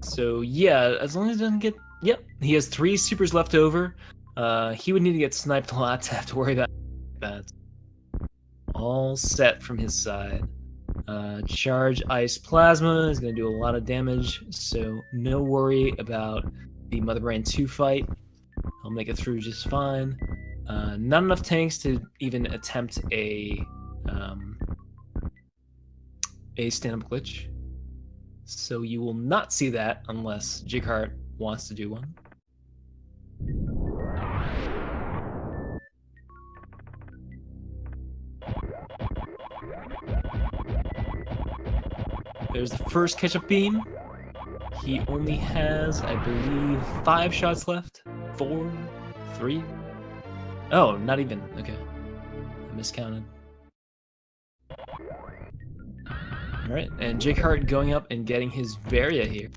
So yeah, as long as he doesn't get, yep, he has 3 supers left over. He would need to get sniped a lot to have to worry about that. All set from his side. Charge Ice Plasma is going to do a lot of damage, so no worry about the Mother Brain 2 fight. I'll make it through just fine. Not enough tanks to even attempt a stand-up glitch. So you will not see that unless Jighart wants to do one. There's the first catch-up beam. He only has, I believe, 5 shots left. 4, 3. Oh, not even. Okay, I miscounted. All right, and Jighart going up and getting his Varia here.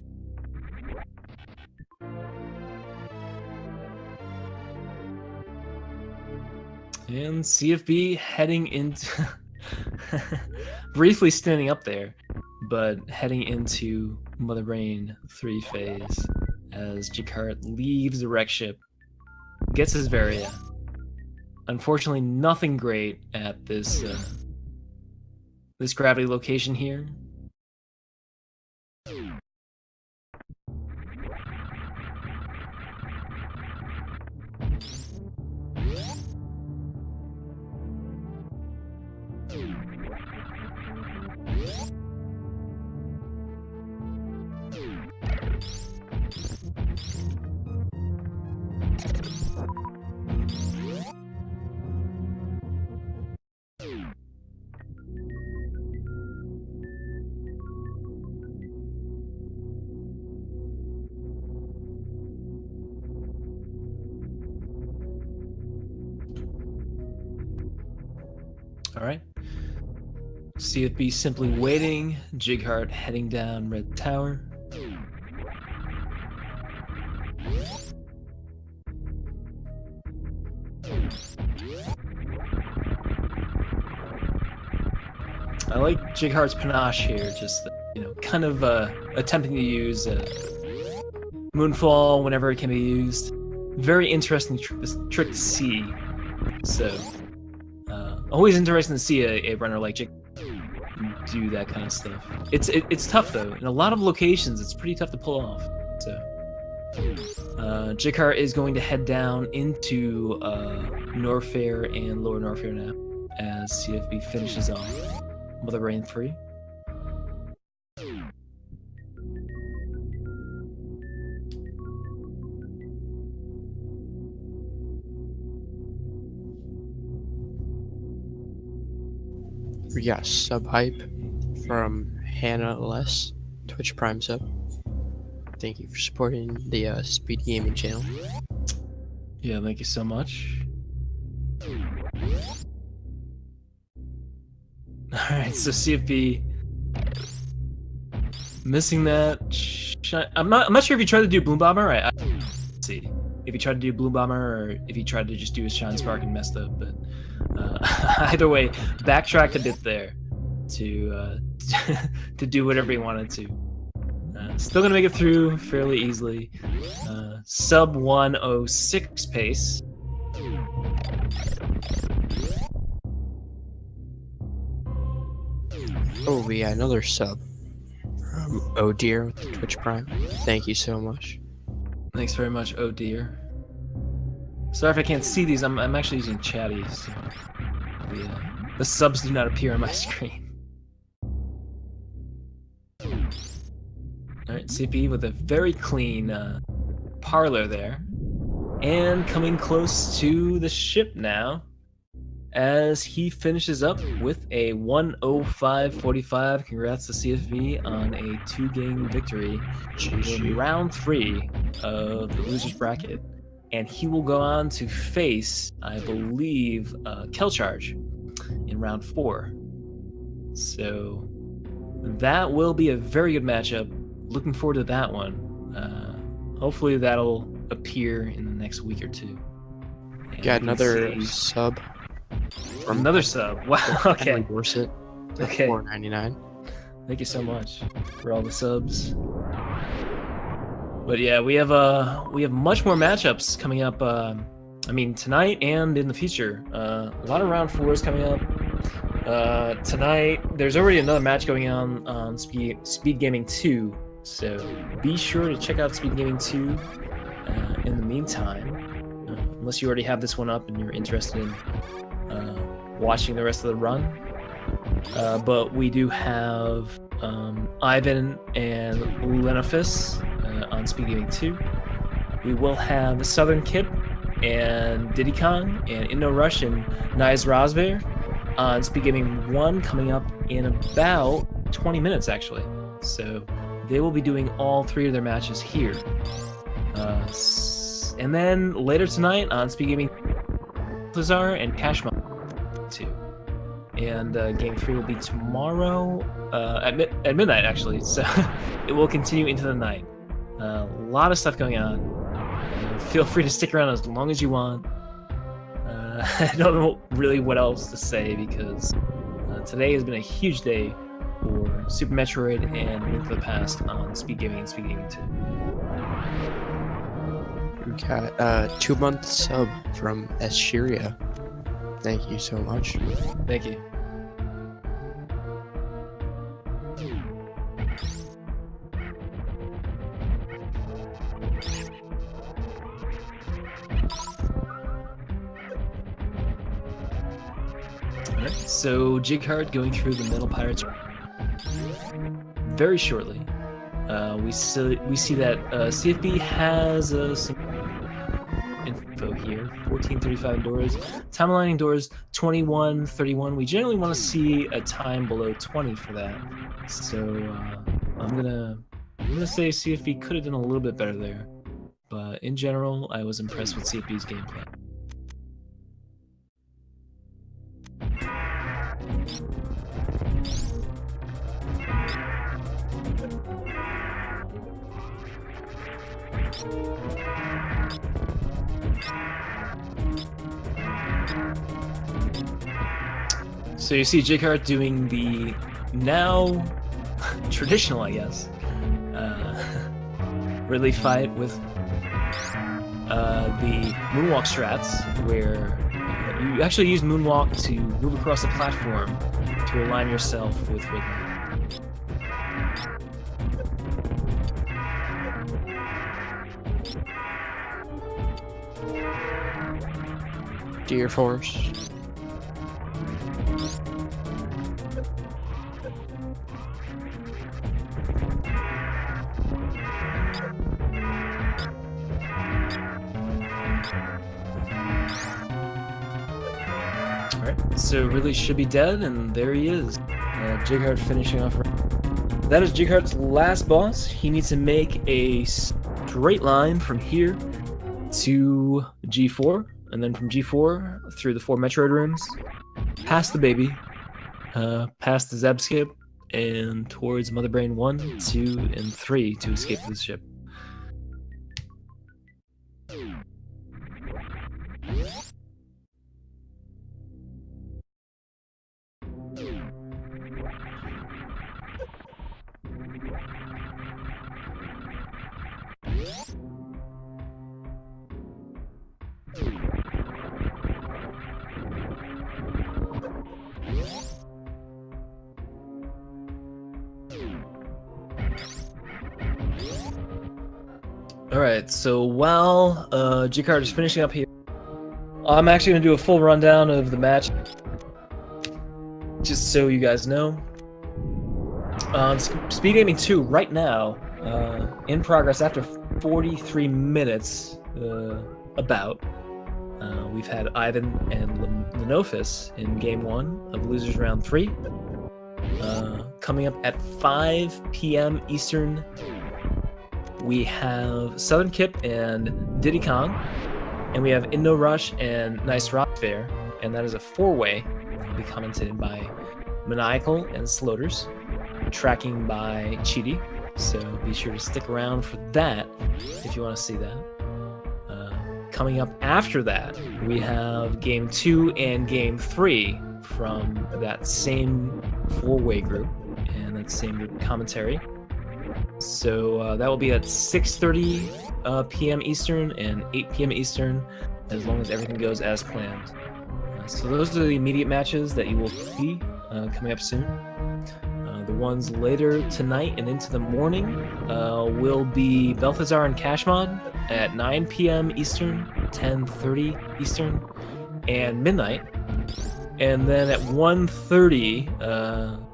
And CFB heading into briefly standing up there, but heading into Mother Brain 3 phase as Jighart leaves the wreck ship, gets his Varia. Unfortunately, nothing great at this this gravity location here. All right. CFB simply waiting. Jighart heading down Red Tower. I like Jighart's panache here, just, you know, kind of attempting to use Moonfall whenever it can be used. Very interesting trick to see. So, always interesting to see a runner like Jighart do that kind of stuff. It's tough though. In a lot of locations, it's pretty tough to pull off. So, Jighart is going to head down into Norfair and Lower Norfair now, as CFB finishes off Mother Brain 3. We got sub hype from Hannah Les, Twitch Prime sub. Thank you for supporting the Speed Gaming channel. Yeah, thank you so much. Alright, so CFB missing that. I'm not sure if he tried to do Bloom Bomber. I see if he tried to do Bloom Bomber or if he tried to just do his Shine Spark and messed up. But either way, backtracked a bit there to to do whatever he wanted to. Still gonna make it through fairly easily. Sub 106 pace. Oh, we got another sub from Oh Dear with the Twitch Prime. Thank you so much. Thanks very much, oh dear. Sorry if I can't see these. I'm actually using Chatty, so the subs do not appear on my screen. All right, CP with a very clean parlor there, and coming close to the ship now, as he finishes up with a 105.45. Congrats to CFB on a 2-game victory in round 3 of the losers bracket, and he will go on to face, I believe, Kelcharge in round 4. So that will be a very good matchup. Looking forward to that one. Hopefully that'll appear in the next week or two. And Got another sub. Another sub. Wow. Okay. Dorset. Okay. $4.99. Thank you so much for all the subs. But yeah, we have much more matchups coming up. I mean, tonight and in the future. A lot of round 4s coming up. Tonight, there's already another match going on Speed Gaming 2. So be sure to check out Speed Gaming 2 in the meantime. Unless you already have this one up and you're interested in watching the rest of the run. But we do have Ivan and Lenofis on Speed Gaming 2. We will have Southern Kip and Diddy Kong and Indo Rush and Nice Razver on Speed Gaming 1 coming up in about 20 minutes, actually. So they will be doing all 3 of their matches here. And then later tonight on Speed Gaming, Lazar and Cashmon 2. And Game 3 will be tomorrow at midnight, actually. So it will continue into the night. A lot of stuff going on. Feel free to stick around as long as you want. I don't know really what else to say because today has been a huge day for Super Metroid and Link to the Past on Speed Gaming and Speed Gaming 2. We got a 2-month sub from Eschiria. Thank you so much. Thank you. Alright, so Jighart going through the Metal Pirates very shortly. We see that CFB has some info here. 14:35 doors. Timelining doors 21:31. We generally want to see a time below 20 for that. So I'm gonna say CFB could have done a little bit better there. But in general, I was impressed with CFB's gameplay. So you see Jighart doing the now traditional, I guess, Ridley fight with the moonwalk strats, where you actually use moonwalk to move across the platform to align yourself with Ridley. Deer Force. Alright, so Ridley should be dead, and there he is. Jighart finishing off. That is Jighart's last boss. He needs to make a straight line from here to G4, and then from G4 through the 4 Metroid rooms, past the baby, past the Zeb skip, and towards Mother Brain 1, 2, and 3 to escape the ship. All right, so while Jighart is finishing up here, I'm actually going to do a full rundown of the match, just so you guys know. On Speed Gaming 2, right now, in progress after 43 minutes, about, we've had Ivan and Lenofis in Game 1 of Losers Round 3. Coming up at 5 p.m. Eastern, we have Southern Kip and Diddy Kong, and we have Indo Rush and Nice Rock Fair, and that is a 4-way. It'll be commented by Maniacal and Sloters, tracking by Cheaty, so be sure to stick around for that if you want to see that. Coming up after that, we have Game 2 and Game 3 from that same 4-way group, and that same group commentary. So that will be at 6:30 p.m. Eastern and 8 p.m. Eastern, as long as everything goes as planned. So those are the immediate matches that you will see coming up soon. The ones later tonight and into the morning will be Balthazar and Cashmod at 9 p.m. Eastern, 10:30 Eastern, and midnight. And then at 1:30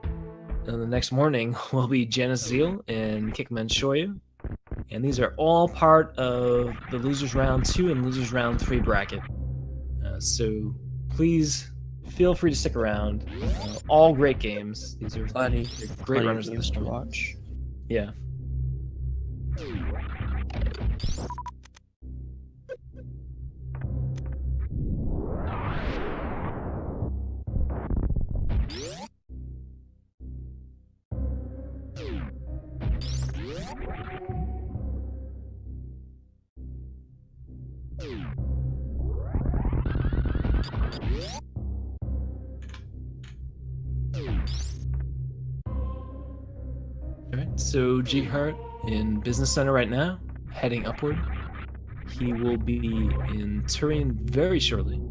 the next morning will be Janice Zeal and Kickman Shoyu. And these are all part of the Losers Round 2 and Losers Round 3 bracket. So please feel free to stick around. All great games. These are great runners games to watch. Yeah. Alright, so Jighart in Business Center right now, heading upward. He will be in Turin very shortly.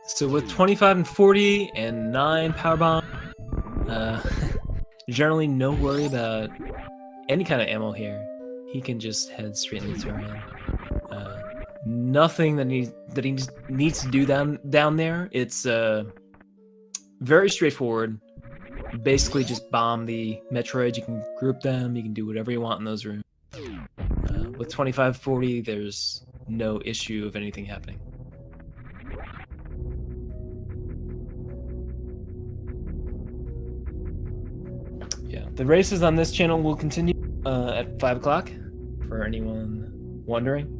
So with 25 and 40 and 9 powerbomb, generally no worry about any kind of ammo here. He can just head straight into Turian. Nothing that he needs to do down there. It's very straightforward. Basically, just bomb the Metroids. You can group them. You can do whatever you want in those rooms. With 25-40, there's no issue of anything happening. Yeah, the races on this channel will continue at 5 o'clock, for anyone wondering.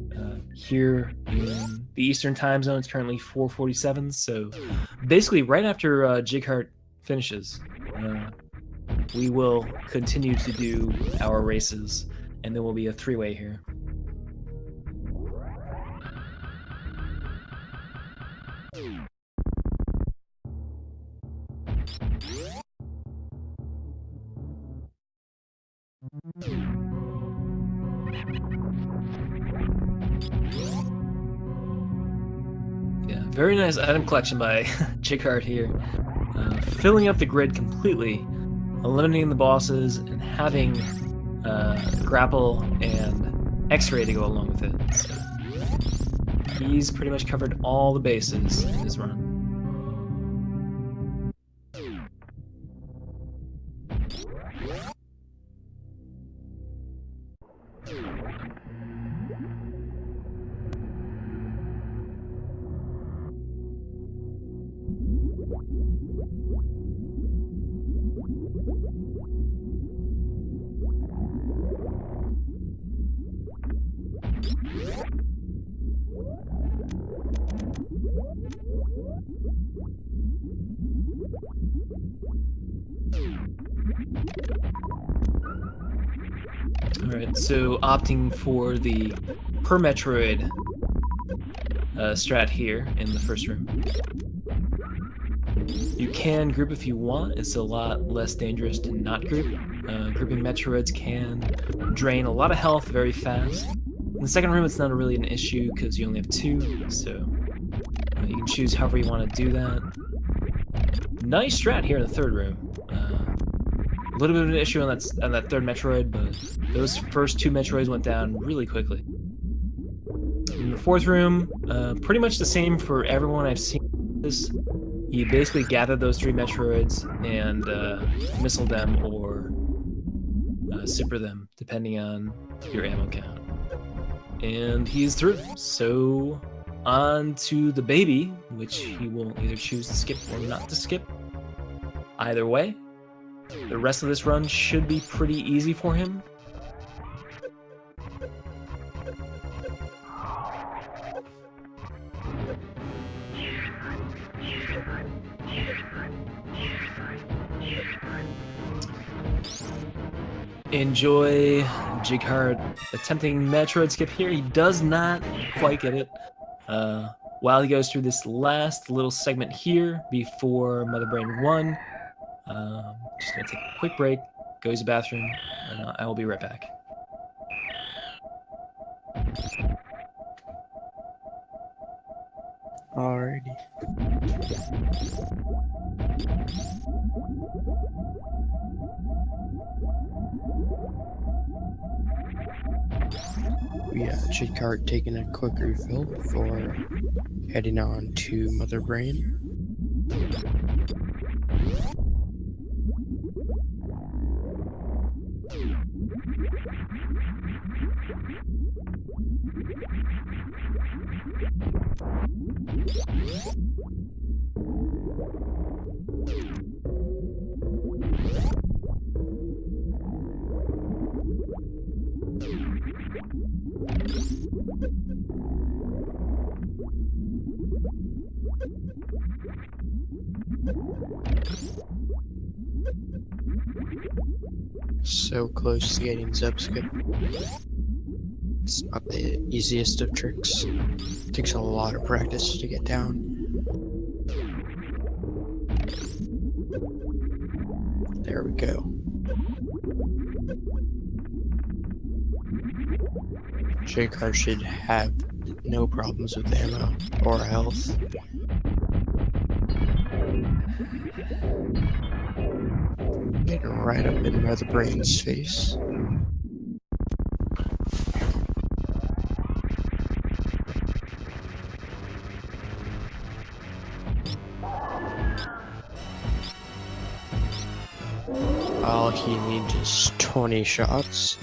Here in the Eastern time zone, it's currently 4:47, so basically right after Jighart finishes, we will continue to do our races, and there will be a 3-way here. Yeah, very nice item collection by Jighart here. Filling up the grid completely, eliminating the bosses, and having grapple and X-ray to go along with it. So he's pretty much covered all the bases in his run. Alright, so opting for the per Metroid strat here in the first room. You can group if you want. It's a lot less dangerous to not group. Grouping Metroids can drain a lot of health very fast. In the second room, it's not really an issue because you only have 2, so you can choose however you want to do that. Nice strat here in the third room. A little bit of an issue on that third Metroid, but those first 2 Metroids went down really quickly. In the fourth room, pretty much the same for everyone I've seen this. You basically gather those 3 Metroids and missile them or zipper them, depending on your ammo count. And he's through. So on to the baby, which he will either choose to skip or not to skip. Either way, the rest of this run should be pretty easy for him. Enjoy Jighart attempting Metroid skip here. He does not quite get it. While he goes through this last little segment here before Mother Brain 1, just gonna take a quick break, go use the bathroom, and I will be right back. Alrighty. Yeah, Jighart taking a quick refill before heading on to Mother Brain. So close to getting Zubskip. It's not the easiest of tricks. It takes a lot of practice to get down. There we go. Jighart should have no problems with ammo or health. Getting right up in Mother Brain's face. All he needs is 20 shots.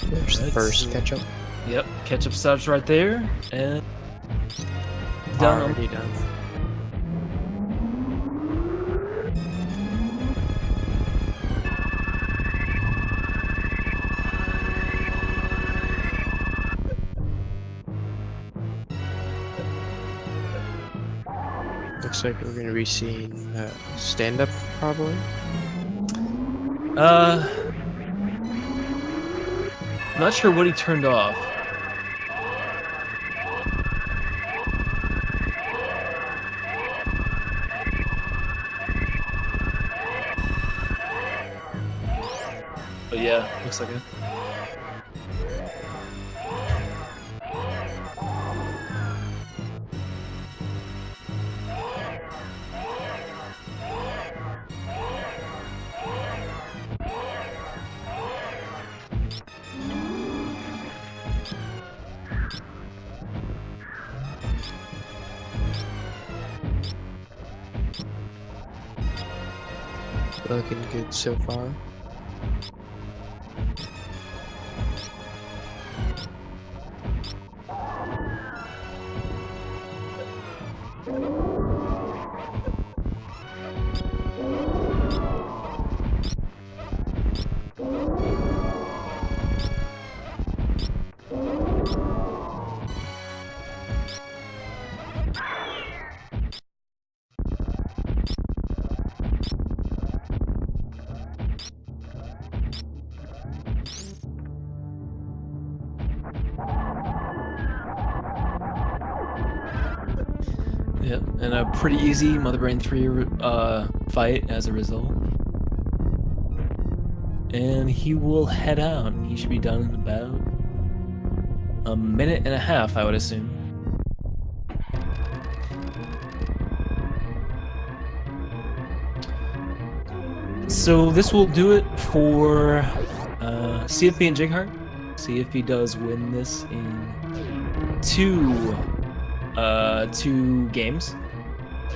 There's the first ketchup. Yep, ketchup starts right there, and done. Already done. Looks like we're going to be seeing stand-up, probably. Not sure what he turned off. But yeah, looks like it. Looking good so far. Yep, and a pretty easy Mother Brain 3 fight as a result. And he will head out. He should be done in about a minute and a half, I would assume. So this will do it for CFB and Jighart. CFB does win this in two games,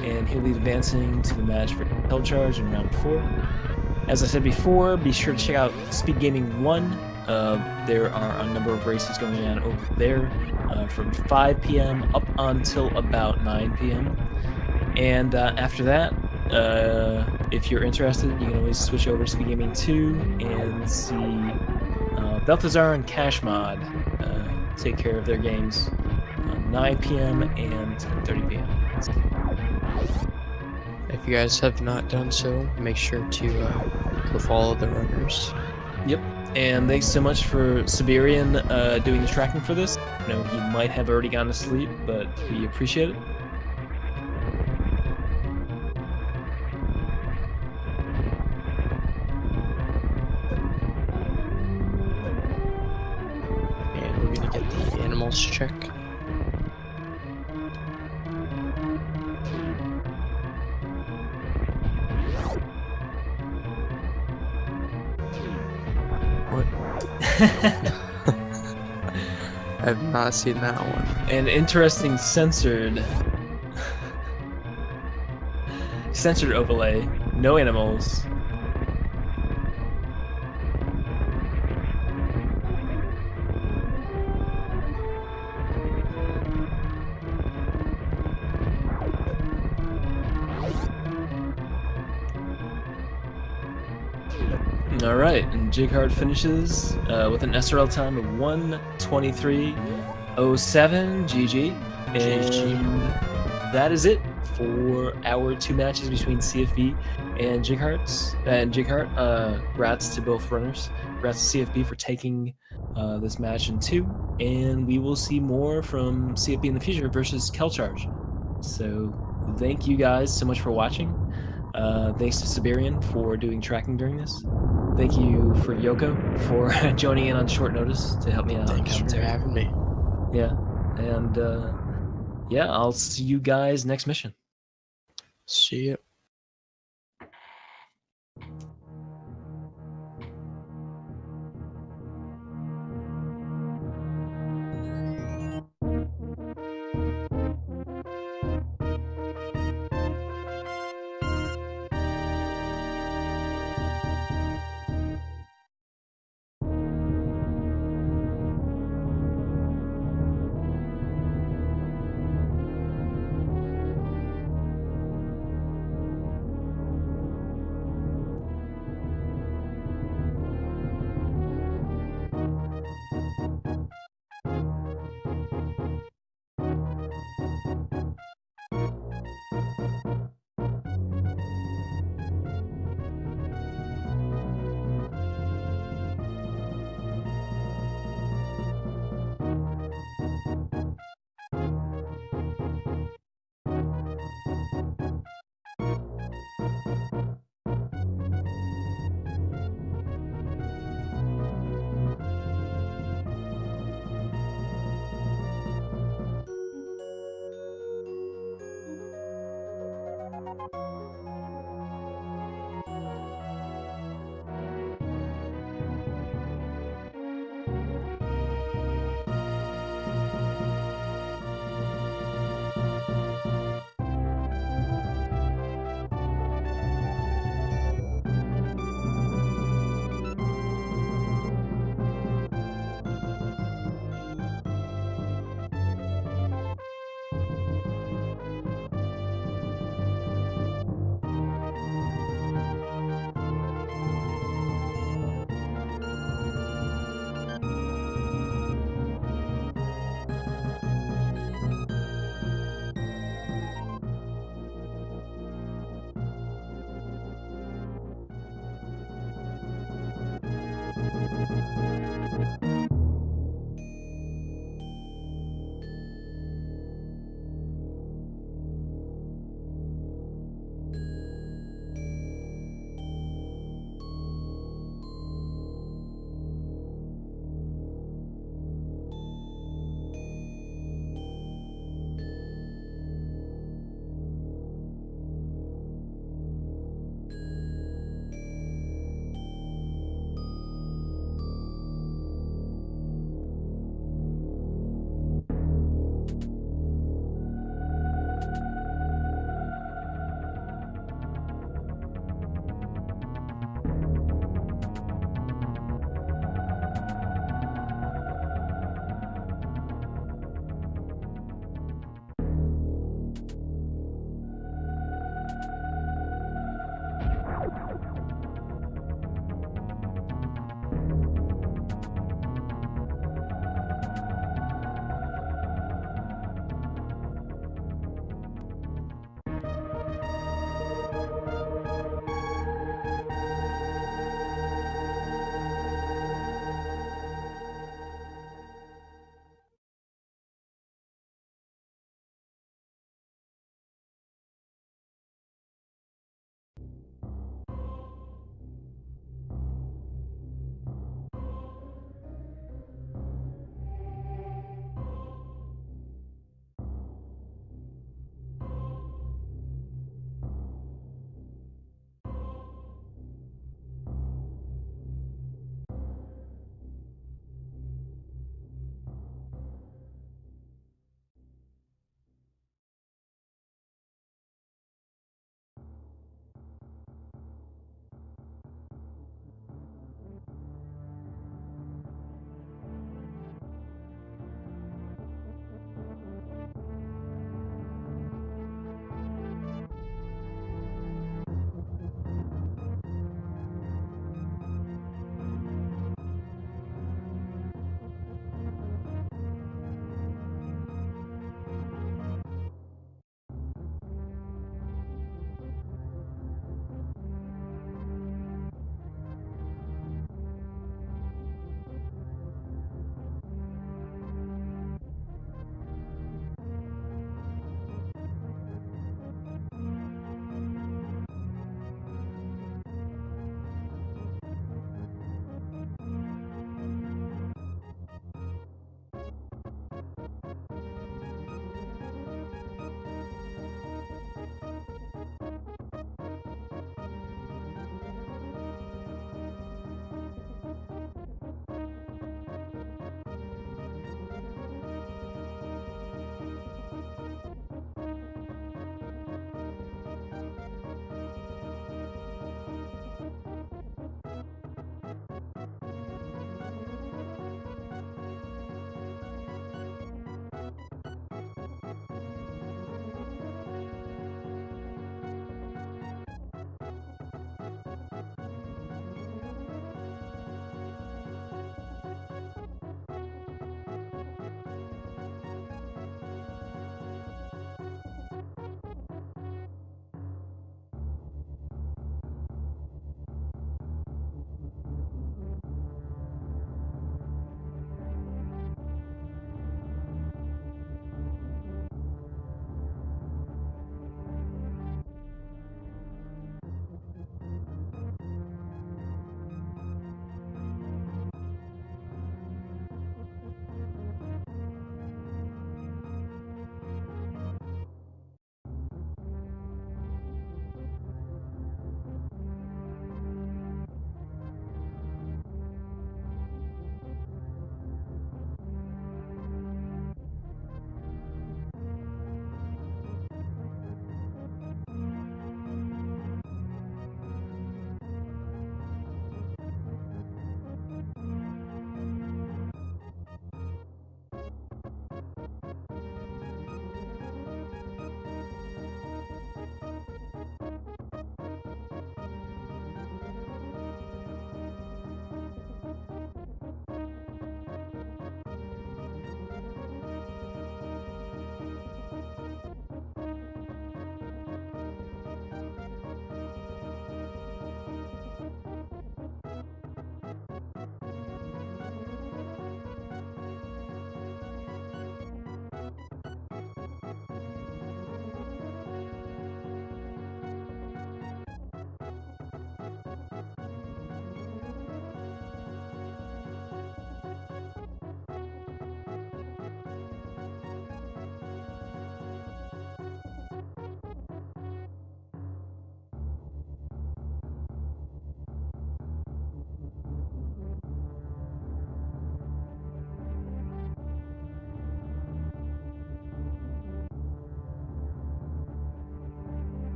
and he'll be advancing to the match for Hell Charge in round 4. As I said before, be sure to check out Speed Gaming 1. There are a number of races going on over there from 5 p.m. up until about 9 p.m. And after that, if you're interested, you can always switch over to Speed Gaming 2 and see Balthazar and Cash Mod take care of their games 9 p.m. and 10:30 p.m. If you guys have not done so, make sure to go follow the runners. Yep. And thanks so much for Siberian doing the tracking for this. I know he might have already gone to sleep, but we appreciate it. And we're gonna get the animals check. What? I have not seen that one. An interesting censored overlay. No animals. All right, and Jighart finishes with an SRL time of 1:23:07. GG. And that is it for our 2 matches between CFB and Jighart. Congrats to both runners. Congrats to CFB for taking this match in 2. And we will see more from CFB in the future versus Kelcharge. So thank you guys so much for watching. Thanks to Siberian for doing tracking during this. Thank you for Yoko for joining in on short notice to help me out. Thanks for having me. Yeah, and yeah, I'll see you guys next mission. See ya.